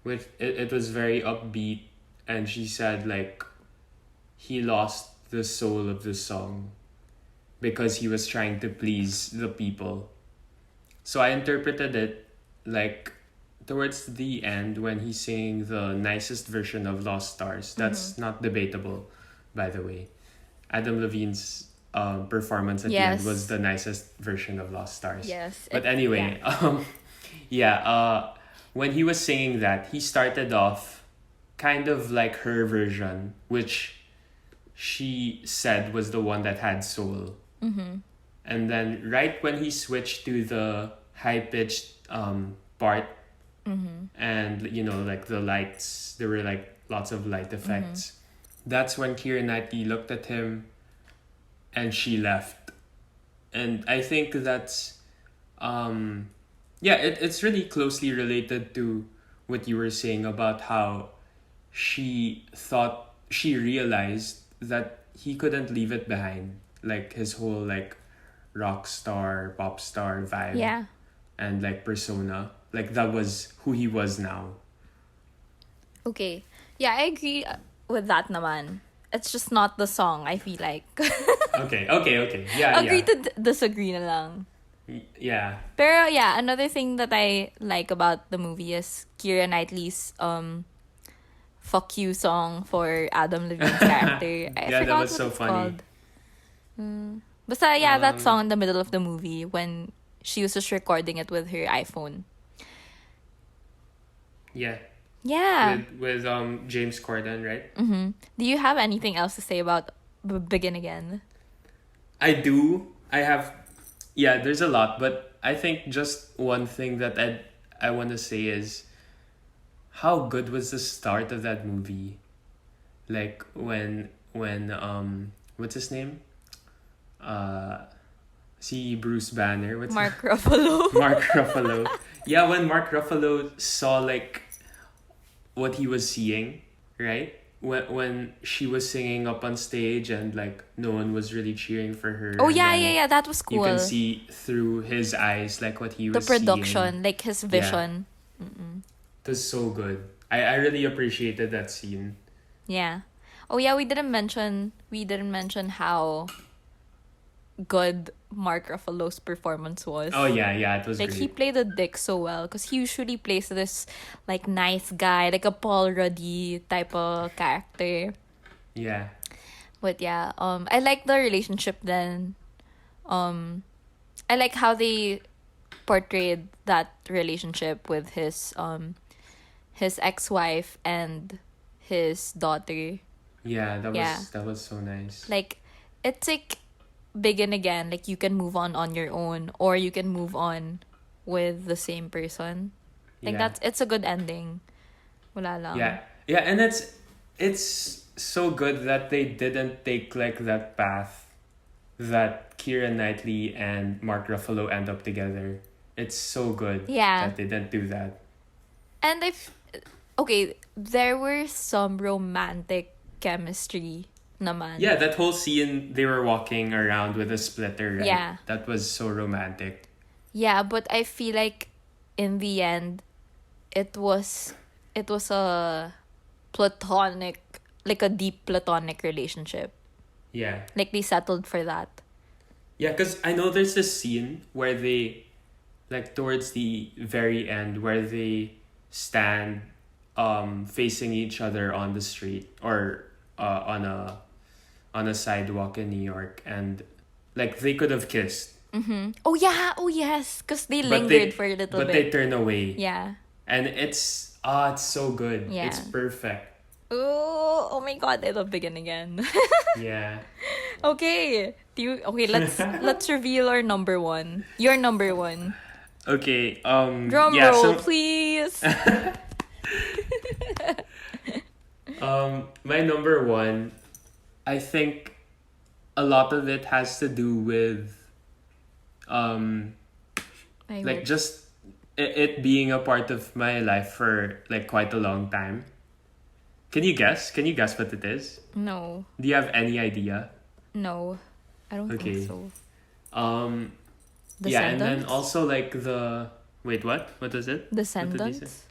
With it was very upbeat, and she said like he lost the soul of the song because he was trying to please the people. So I interpreted it like towards the end when he's singing the nicest version of Lost Stars. That's not debatable, by the way. Adam Levine's performance at the end Yes. was the nicest version of Lost Stars. Yes. But anyway, when he was singing that, he started off kind of like her version, which she said was the one that had soul. Mm-hmm. And then right when he switched to the high pitched part, and like the lights, there were like lots of light effects. That's when Keira Knightley looked at him, and she left. And I think that's it's really closely related to what you were saying about how she realized that he couldn't leave it behind, like his whole like rock star pop star vibe. Yeah. And like persona, like that was who he was now. Okay. Yeah, I agree with that naman. It's just not the song, I feel like. Okay. Yeah, Agree yeah. to disagree na lang. Yeah. Pero yeah, another thing that I like about the movie is Keira Knightley's "Fuck You" song for Adam Levine's character. I Yeah, that forgot was what so it's funny. called. Basta yeah, that Um, song in the middle of the movie when she was just recording it with her iPhone. yeah. Yeah. With James Corden, right? Do you have anything else to say about Begin Again? I do. I have. Yeah, there's a lot, but I think just one thing that I want to say is how good was the start of that movie? Like when what's his name? Uh, see Bruce Banner. What's Mark Ruffalo. Mark Ruffalo? Yeah, when Mark Ruffalo saw like what he was seeing, right? When she was singing up on stage and like no one was really cheering for her, Oh and yeah, then that was you can cool. see through his eyes like what he The was seeing. production, like his Yeah, vision. it was so good. I really appreciated that scene. Yeah. Oh yeah, we didn't mention how good Mark Ruffalo's performance was. Oh yeah, it was Like he great. played the dick so well because he usually plays this like nice guy, like a Paul Ruddy type of character. Yeah, But yeah, I like the relationship then. I like how they portrayed that relationship with his ex-wife and his daughter. yeah, Yeah. that was so nice. Like it's like Begin Again, like you can move on your own or you can move on with the same person. Like Yeah, it's a good ending. Wala lang. yeah, and it's so good that they didn't take like that path that Keira Knightley and Mark Ruffalo end up together. It's so good Yeah. that they didn't do that. And okay, there were some romantic chemistry naman. Yeah, that whole scene they were walking around with a splitter, right? Yeah. That was so romantic. Yeah, but I feel like in the end it was a platonic, like a deep platonic relationship. Yeah. Like they settled for that. Yeah, because I know there's this scene where they, like towards the very end, where they stand facing each other on the street or on a sidewalk in New York, and like they could have kissed, Oh yeah, oh yes, because they but lingered for a little but bit. they turn away, Yeah. and it's it's so good. Yeah. It's perfect. Oh my god, I love Begin Again. Yeah. Okay. Let's reveal our number one. Your number one. Okay. Drum Yeah. roll, So please. my number one, I think a lot of it has to do with I like hope. just it being a part of my life for like quite a long time. Can you guess? Can you guess what it is? No. Do you have any idea? No. I don't Okay. think so. Um yeah, and then Descendants? also like the wait, what was it? What did you say? Descendants?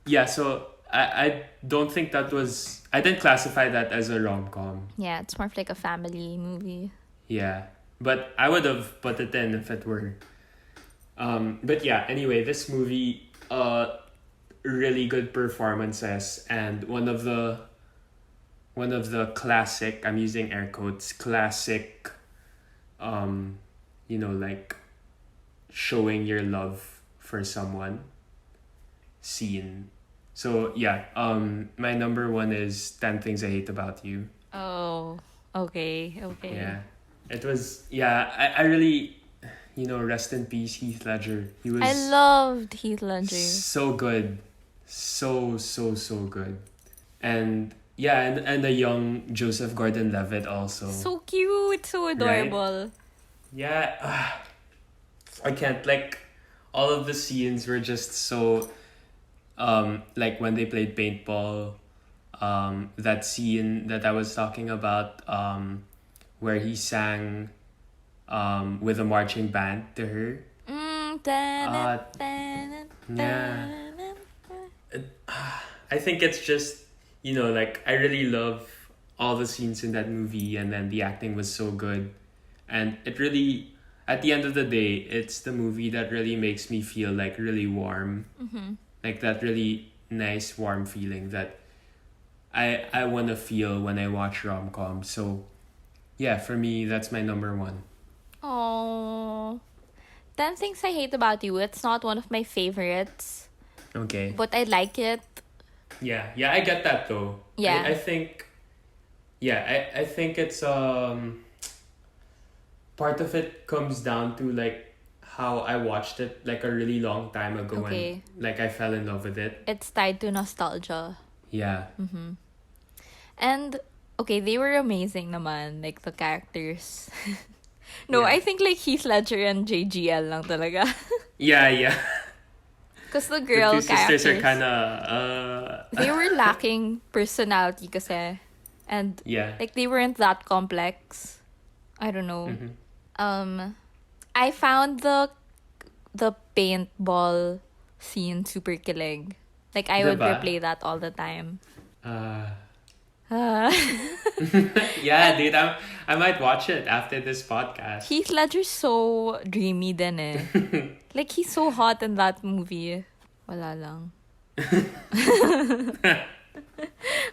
Yeah, so I don't think that was I didn't classify that as a rom-com. Yeah, it's more of like a family movie. Yeah. But I would have put it in if it were. But yeah, anyway, this movie really good performances, and one of the classic, I'm using air quotes, classic like showing your love for someone scene. So yeah, my number one is 10 Things I Hate About You. Oh, okay. Yeah. It was I really rest in peace Heath Ledger. He was I loved Heath Ledger. so good. So good. And yeah, and the young Joseph Gordon-Levitt also. So cute, so adorable. Yeah, I can't, like, all of the scenes were just so like when they played paintball, that scene that I was talking about, where he sang with a marching band to her. Yeah. I think it's just, like, I really love all the scenes in that movie, and then the acting was so good. And it really, at the end of the day, it's the movie that really makes me feel like really warm. Like that really nice warm feeling that I want to feel when I watch rom-com. So yeah, for me, that's my number one. Oh, 10 Things I Hate About You. It's not one of my favorites, Okay. but I like it. Yeah, I get that though. Yeah. I think, I think it's part of it comes down to like how I watched it like a really long time ago Okay. and like I fell in love with it. It's tied to nostalgia. Yeah. And, okay, they were amazing naman, like the characters. No, Yeah. I think like Heath Ledger and JGL lang talaga. Yeah. Because the The girl two sisters characters, are kind of they were lacking personality kasi. And yeah. like they weren't that complex. I don't know. Mhm. I found the paintball scene super killing. Like I would Diba? replay that all the time. Uh, Ah. yeah, dude, I might watch it after this podcast. Heath Ledger's so dreamy din eh. Like he's so hot in that movie. Wala lang.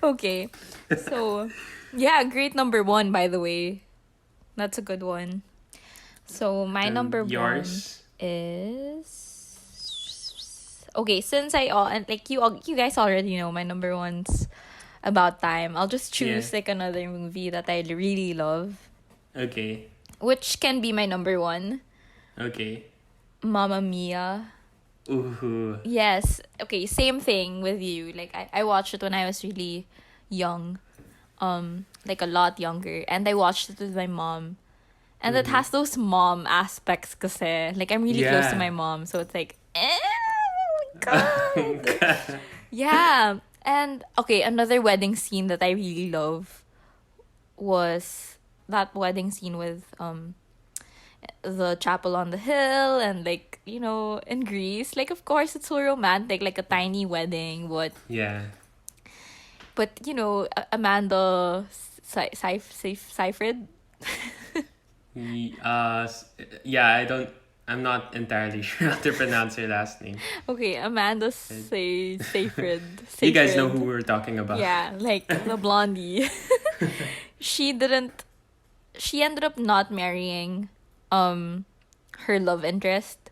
Okay. So, yeah, great number one, by the way. That's a good one. So, my And number yours? one is... Okay, since and like you guys already know my number one's About Time. I'll just choose Yeah. like another movie that I really love, Okay. which can be my number one. Okay. Mamma Mia. Ooh. Yes. Okay, same thing with you. Like I watched it when I was really young. Like a lot younger. And I watched it with my mom. And it has those mom aspects kasi. Like I'm really close to Yeah. my mom. So it's like, oh my god. Yeah. And okay, another wedding scene that I really love was that wedding scene with the chapel on the hill and like, you know, in Greece. Like of course it's so romantic, like a tiny wedding, Yeah. but you know, Amanda Seyfried. Yeah, I'm not entirely sure how to pronounce her last name. Okay, Amanda Seyfried. You guys know Seyfried. who we're talking about. Yeah, like the blondie. She ended up not marrying her love interest,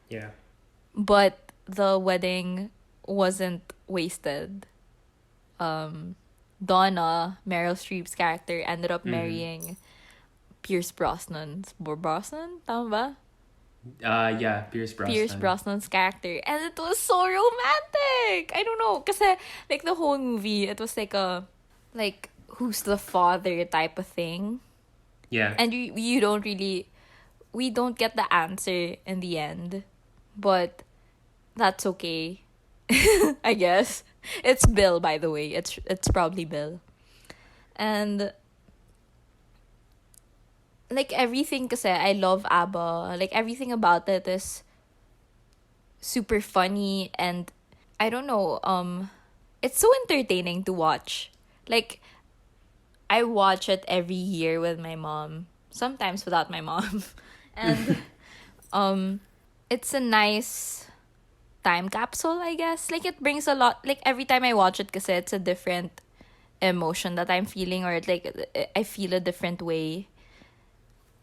Yeah. but the wedding wasn't wasted. Donna, Meryl Streep's character, ended up marrying Pierce Brosnan. Brosnan? Tama ba? Yeah, Pierce Brosnan. Pierce Brosnan's character. And it was so romantic! I don't know. Kasi, like, the whole movie, it was like, who's the father type of thing. Yeah. And you don't really... We don't get the answer in the end. But that's okay. I guess. It's Bill, by the way. It's probably Bill. And... like everything kasi I love ABBA. Like everything about it is super funny and I don't know, it's so entertaining to watch. Like I watch it every year with my mom, sometimes without my mom. And it's a nice time capsule, I guess. Like it brings a lot, like every time I watch it kasi it's a different emotion that I'm feeling, or like I feel a different way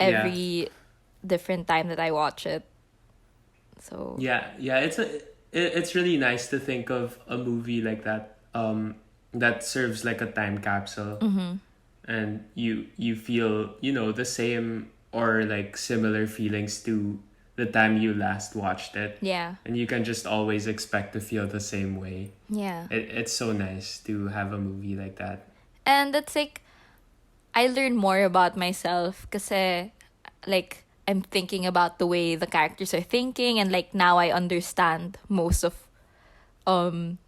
every different time that I watch it. So Yeah, it's really nice to think of a movie like that that serves like a time capsule. And you feel, you know, the same or like similar feelings to the time you last watched it. yeah. And you can just always expect to feel the same way. Yeah. It's so nice to have a movie like that. And it's like I learn more about myself kasi like I'm thinking about the way the characters are thinking, and like now I understand most of the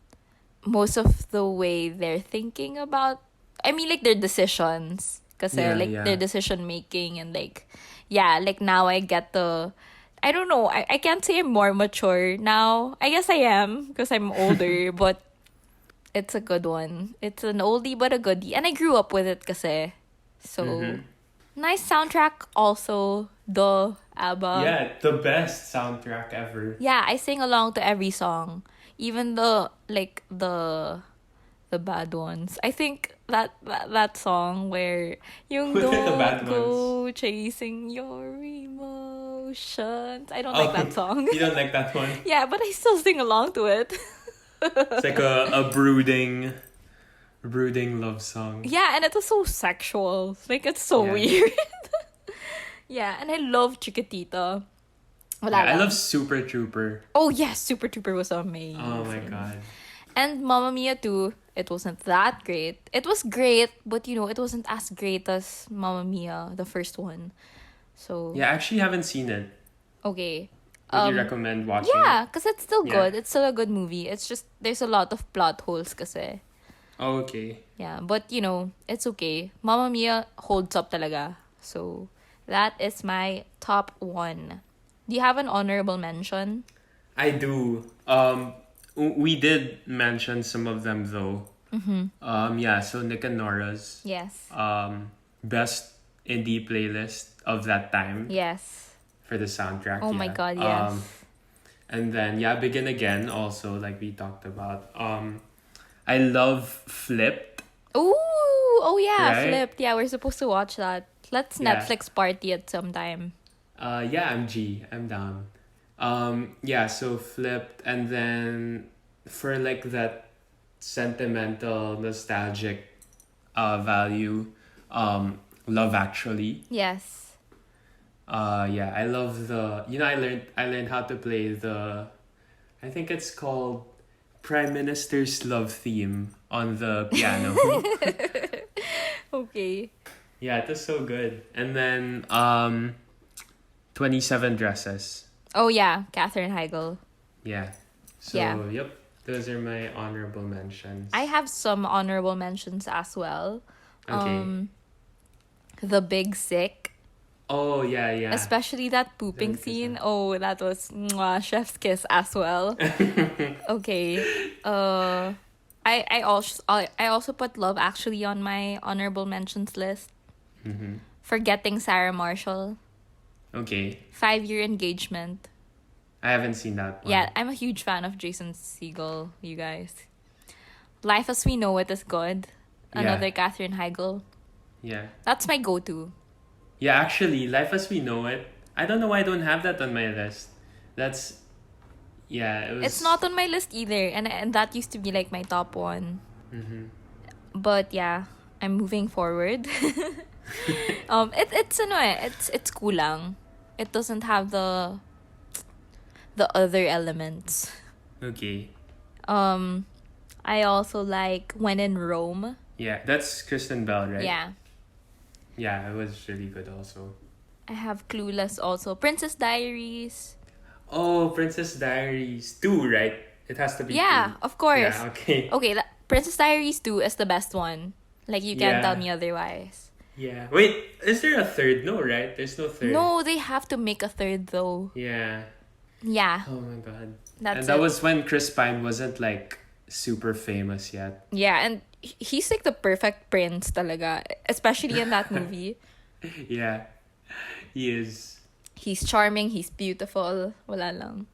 way they're thinking about, I mean like their decisions kasi their decision making, and like like now I get I don't know, I can't say I'm more mature now. I guess I am because I'm older, but it's a good one. It's an oldie but a goodie. And I grew up with it kasi. So, Nice soundtrack also, the ABBA. Yeah, the best soundtrack ever. Yeah, I sing along to every song. Even the like the bad ones. I think that song where yung What are the don't bad ones? go chasing your emotions. I don't Oh, like that song. you don't like that one? Yeah, but I still sing along to it. It's like a brooding love song. Yeah, and it was so sexual. Like it's so Yeah. weird. Yeah, and I love Chiquitita. Wala Yeah, I lang. love Super Trooper. Oh yes, Super Trooper was amazing. Oh my god. And Mamma Mia too. It wasn't that great. It was great, but it wasn't as great as Mamma Mia, the first one. So Yeah, I actually haven't seen it. okay. Would you recommend watching Yeah, it? because it's still Yeah. good. It's still a good movie. It's just there's a lot of plot holes kasi. Oh, okay. Yeah, but it's okay. Mamma Mia holds up talaga. So that is my top one. Do you have an honorable mention? I do. We did mention some of them though. Yeah, so Nick and Nora's Yes. best indie playlist of that time Yes. for the soundtrack. Oh my god, yes. And then yeah, Begin Again also, like we talked about. I love Flipped. Ooh, oh yeah, Right? Flipped. Yeah, we're supposed to watch that. Let's Yeah. Netflix party at some time. Yeah, I'm down. Yeah, so Flipped, and then for like that sentimental, nostalgic value, Love Actually. Yes. Yeah, I love I learned how to play I think it's called Prime Minister's Love Theme on the piano. Okay. Yeah, it was so good. And then 27 Dresses. Oh yeah, Katherine Heigl. Yeah. So, Yeah. yep. Those are my honorable mentions. I have some honorable mentions as well. Okay. The Big Sick. Oh, yeah. Especially that pooping Big Sick. scene. Oh, that was chef's kiss as well. Okay. I also put Love Actually on my honorable mentions list. Mm-hmm. Forgetting Sarah Marshall. Okay. 5-year engagement. I haven't seen that one. Yeah, I'm a huge fan of Jason Segel, you guys. Life as We Know It is good. Another Katherine Heigl. Yeah. That's my go-to. Yeah, actually, Life as We Know It. I don't know why I don't have that on my list. Yeah, it was... It's not on my list either, and that used to be like my top one. Mm-hmm. But yeah, I'm moving forward. It's kulang. It doesn't have the other elements. Okay. I also like When in Rome. Yeah, that's Kristen Bell, right? Yeah. Yeah, it was really good also. I have Clueless also. Princess Diaries. Oh, Princess Diaries 2, right? It has to be Yeah, 2. of course. Yeah, okay. Okay, Princess Diaries 2 is the best one. Like, you can't Yeah. tell me otherwise. Yeah. Wait, is there a third? No, right? There's no third. No, they have to make a third though. Yeah. Yeah, Oh my god. that's And that it. was when Chris Pine wasn't like super famous yet. Yeah, and he's like the perfect prince talaga. Especially in that movie. Yeah. He is. He's charming, he's beautiful. Wala lang.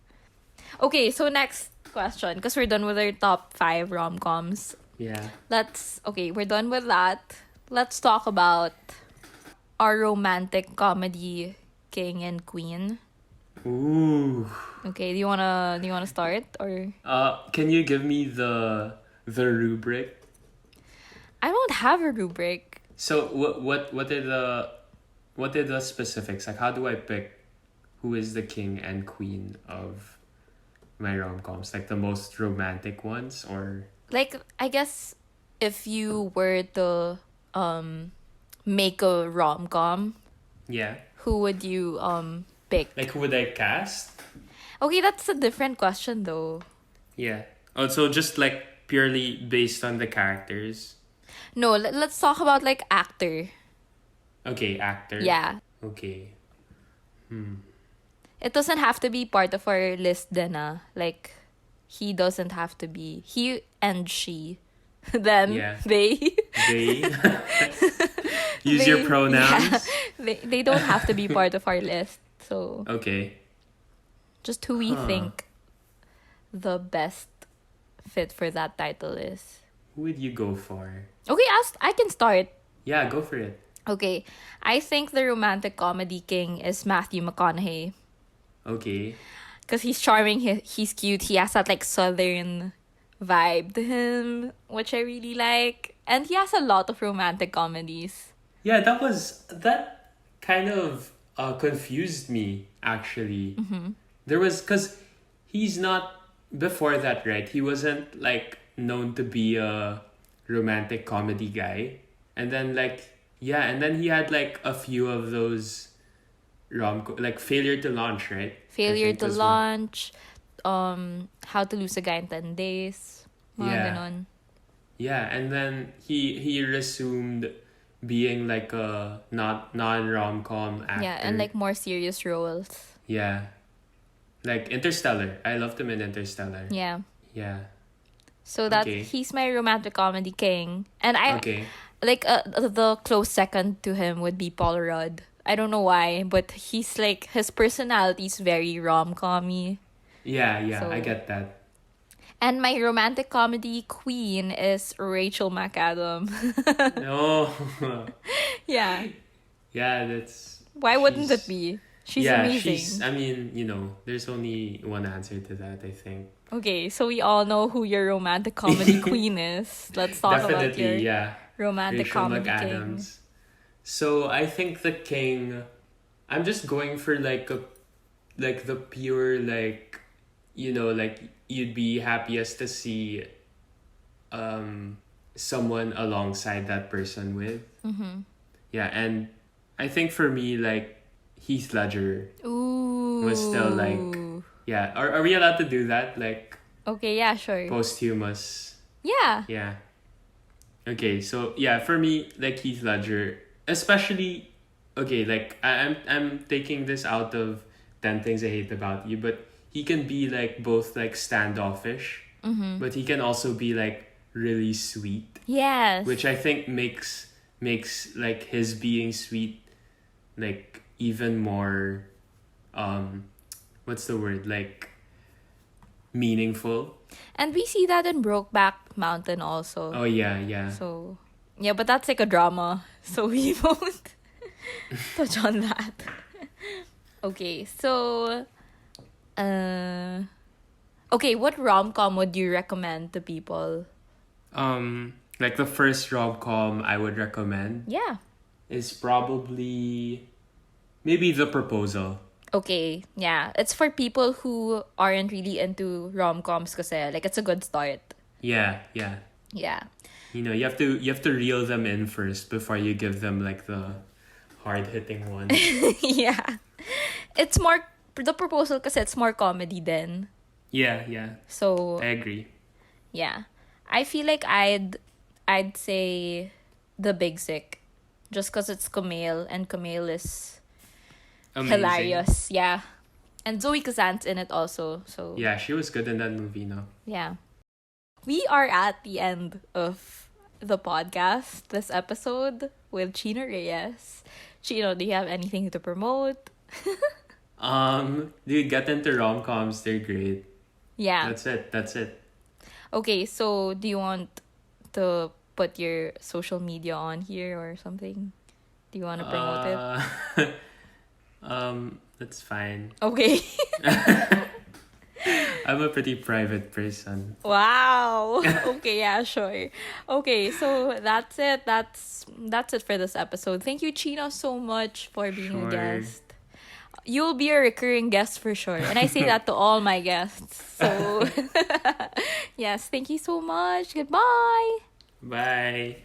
Okay, so next question. Because we're done with our top 5 rom-coms. Yeah. We're done with that. Let's talk about our romantic comedy king and queen. Ooh. Okay, do you wanna start or Can you give me the rubric? I don't have a rubric. So what are the specifics? Like, how do I pick who is the king and queen of my rom-coms? Like the most romantic ones, or Like, I guess if you were to make a rom-com, yeah, who would you pick? like who would I cast? Okay, that's a different question though. Yeah. Also, just like purely based on the characters. No, let's talk about like actor. Okay, actor. Yeah. Okay. It doesn't have to be part of our list then, ah. Like, he doesn't have to be. He and she. Them. Yeah. They. They. Use your Yeah, pronouns. they don't have to be part of our list. So Okay. just who we Huh. think the best fit for that title is. Who would you go for? Okay, I can start. Yeah, go for it. Okay, I think the romantic comedy king is Matthew McConaughey. Okay. Because he's charming, he's cute, he has that like southern vibe to him, which I really like. And he has a lot of romantic comedies. Yeah, that kind of confused me actually. There was because he's not before that, right? He wasn't like known to be a romantic comedy guy, and then and then he had like a few of those like Failure to Launch, right? I Failure think to was one. Launch, How to Lose a Guy in 10 Days, mga Yeah. ganon. Yeah, and then he resumed being like a not non rom com actor. Yeah, and like more serious roles. Yeah. Like Interstellar. I loved him in Interstellar. Yeah. Yeah. So that Okay. he's my romantic comedy king. And I Okay. like the close second to him would be Paul Rudd. I don't know why, but he's like his personality is very rom-commy. Yeah, yeah, So- I get that. And my romantic comedy queen is Rachel McAdam. No. Yeah. Yeah, that's Why wouldn't she's- it be? She's yeah, amazing. I mean, there's only one answer to that, I think. Okay, so we all know who your romantic comedy queen is. Let's talk about your Definitely, yeah. romantic Rachel comedy king. McAdams. So I think the king, I'm just going for like the pure like, like you'd be happiest to see someone alongside that person with. Mm-hmm. Yeah, and I think for me like Heath Ledger Ooh. was still like, yeah. Are we allowed to do that? Like Okay, yeah, sure. posthumous. Yeah. Yeah. Okay, so yeah, for me, like Heath Ledger, especially, okay, like I'm taking this out of 10 Things I Hate About You, but he can be like both like standoffish, but he can also be like really sweet, Yes. which I think makes like his being sweet like even more what's the word, like meaningful. And we see that in Brokeback Mountain also. Oh yeah. So, yeah, but that's like a drama. So we won't touch on that. Okay, so, okay, what rom-com would you recommend to people? Like the first rom-com I would recommend Yeah. is probably maybe The Proposal. Okay, yeah. It's for people who aren't really into rom-coms kasi like it's a good start. Yeah. Yeah. You have to reel them in first before you give them like the hard-hitting one. Yeah. It's more The Proposal kasi it's more comedy then. Yeah. So, I agree. yeah. I feel like I'd say The Big Sick just cuz it's Kumail and Kumail is Amazing. hilarious. Yeah. And Zoe Kazan's in it also. So, Yeah, she was good in that movie, no? yeah. We are at the end of the podcast, this episode with Chino Reyes. Chino, do you have anything to promote? Dude, get into rom-coms, they're great. Yeah. That's it. Okay, so do you want to put your social media on here or something? Do you want to promote it? That's fine. Okay. I'm a pretty private person. Wow. Okay, yeah, sure. Okay, so that's it. That's it for this episode. Thank you, Chino, so much for being a Sure. guest. You'll be a recurring guest for sure. And I say that to all my guests. So yes, thank you so much. Goodbye. Bye.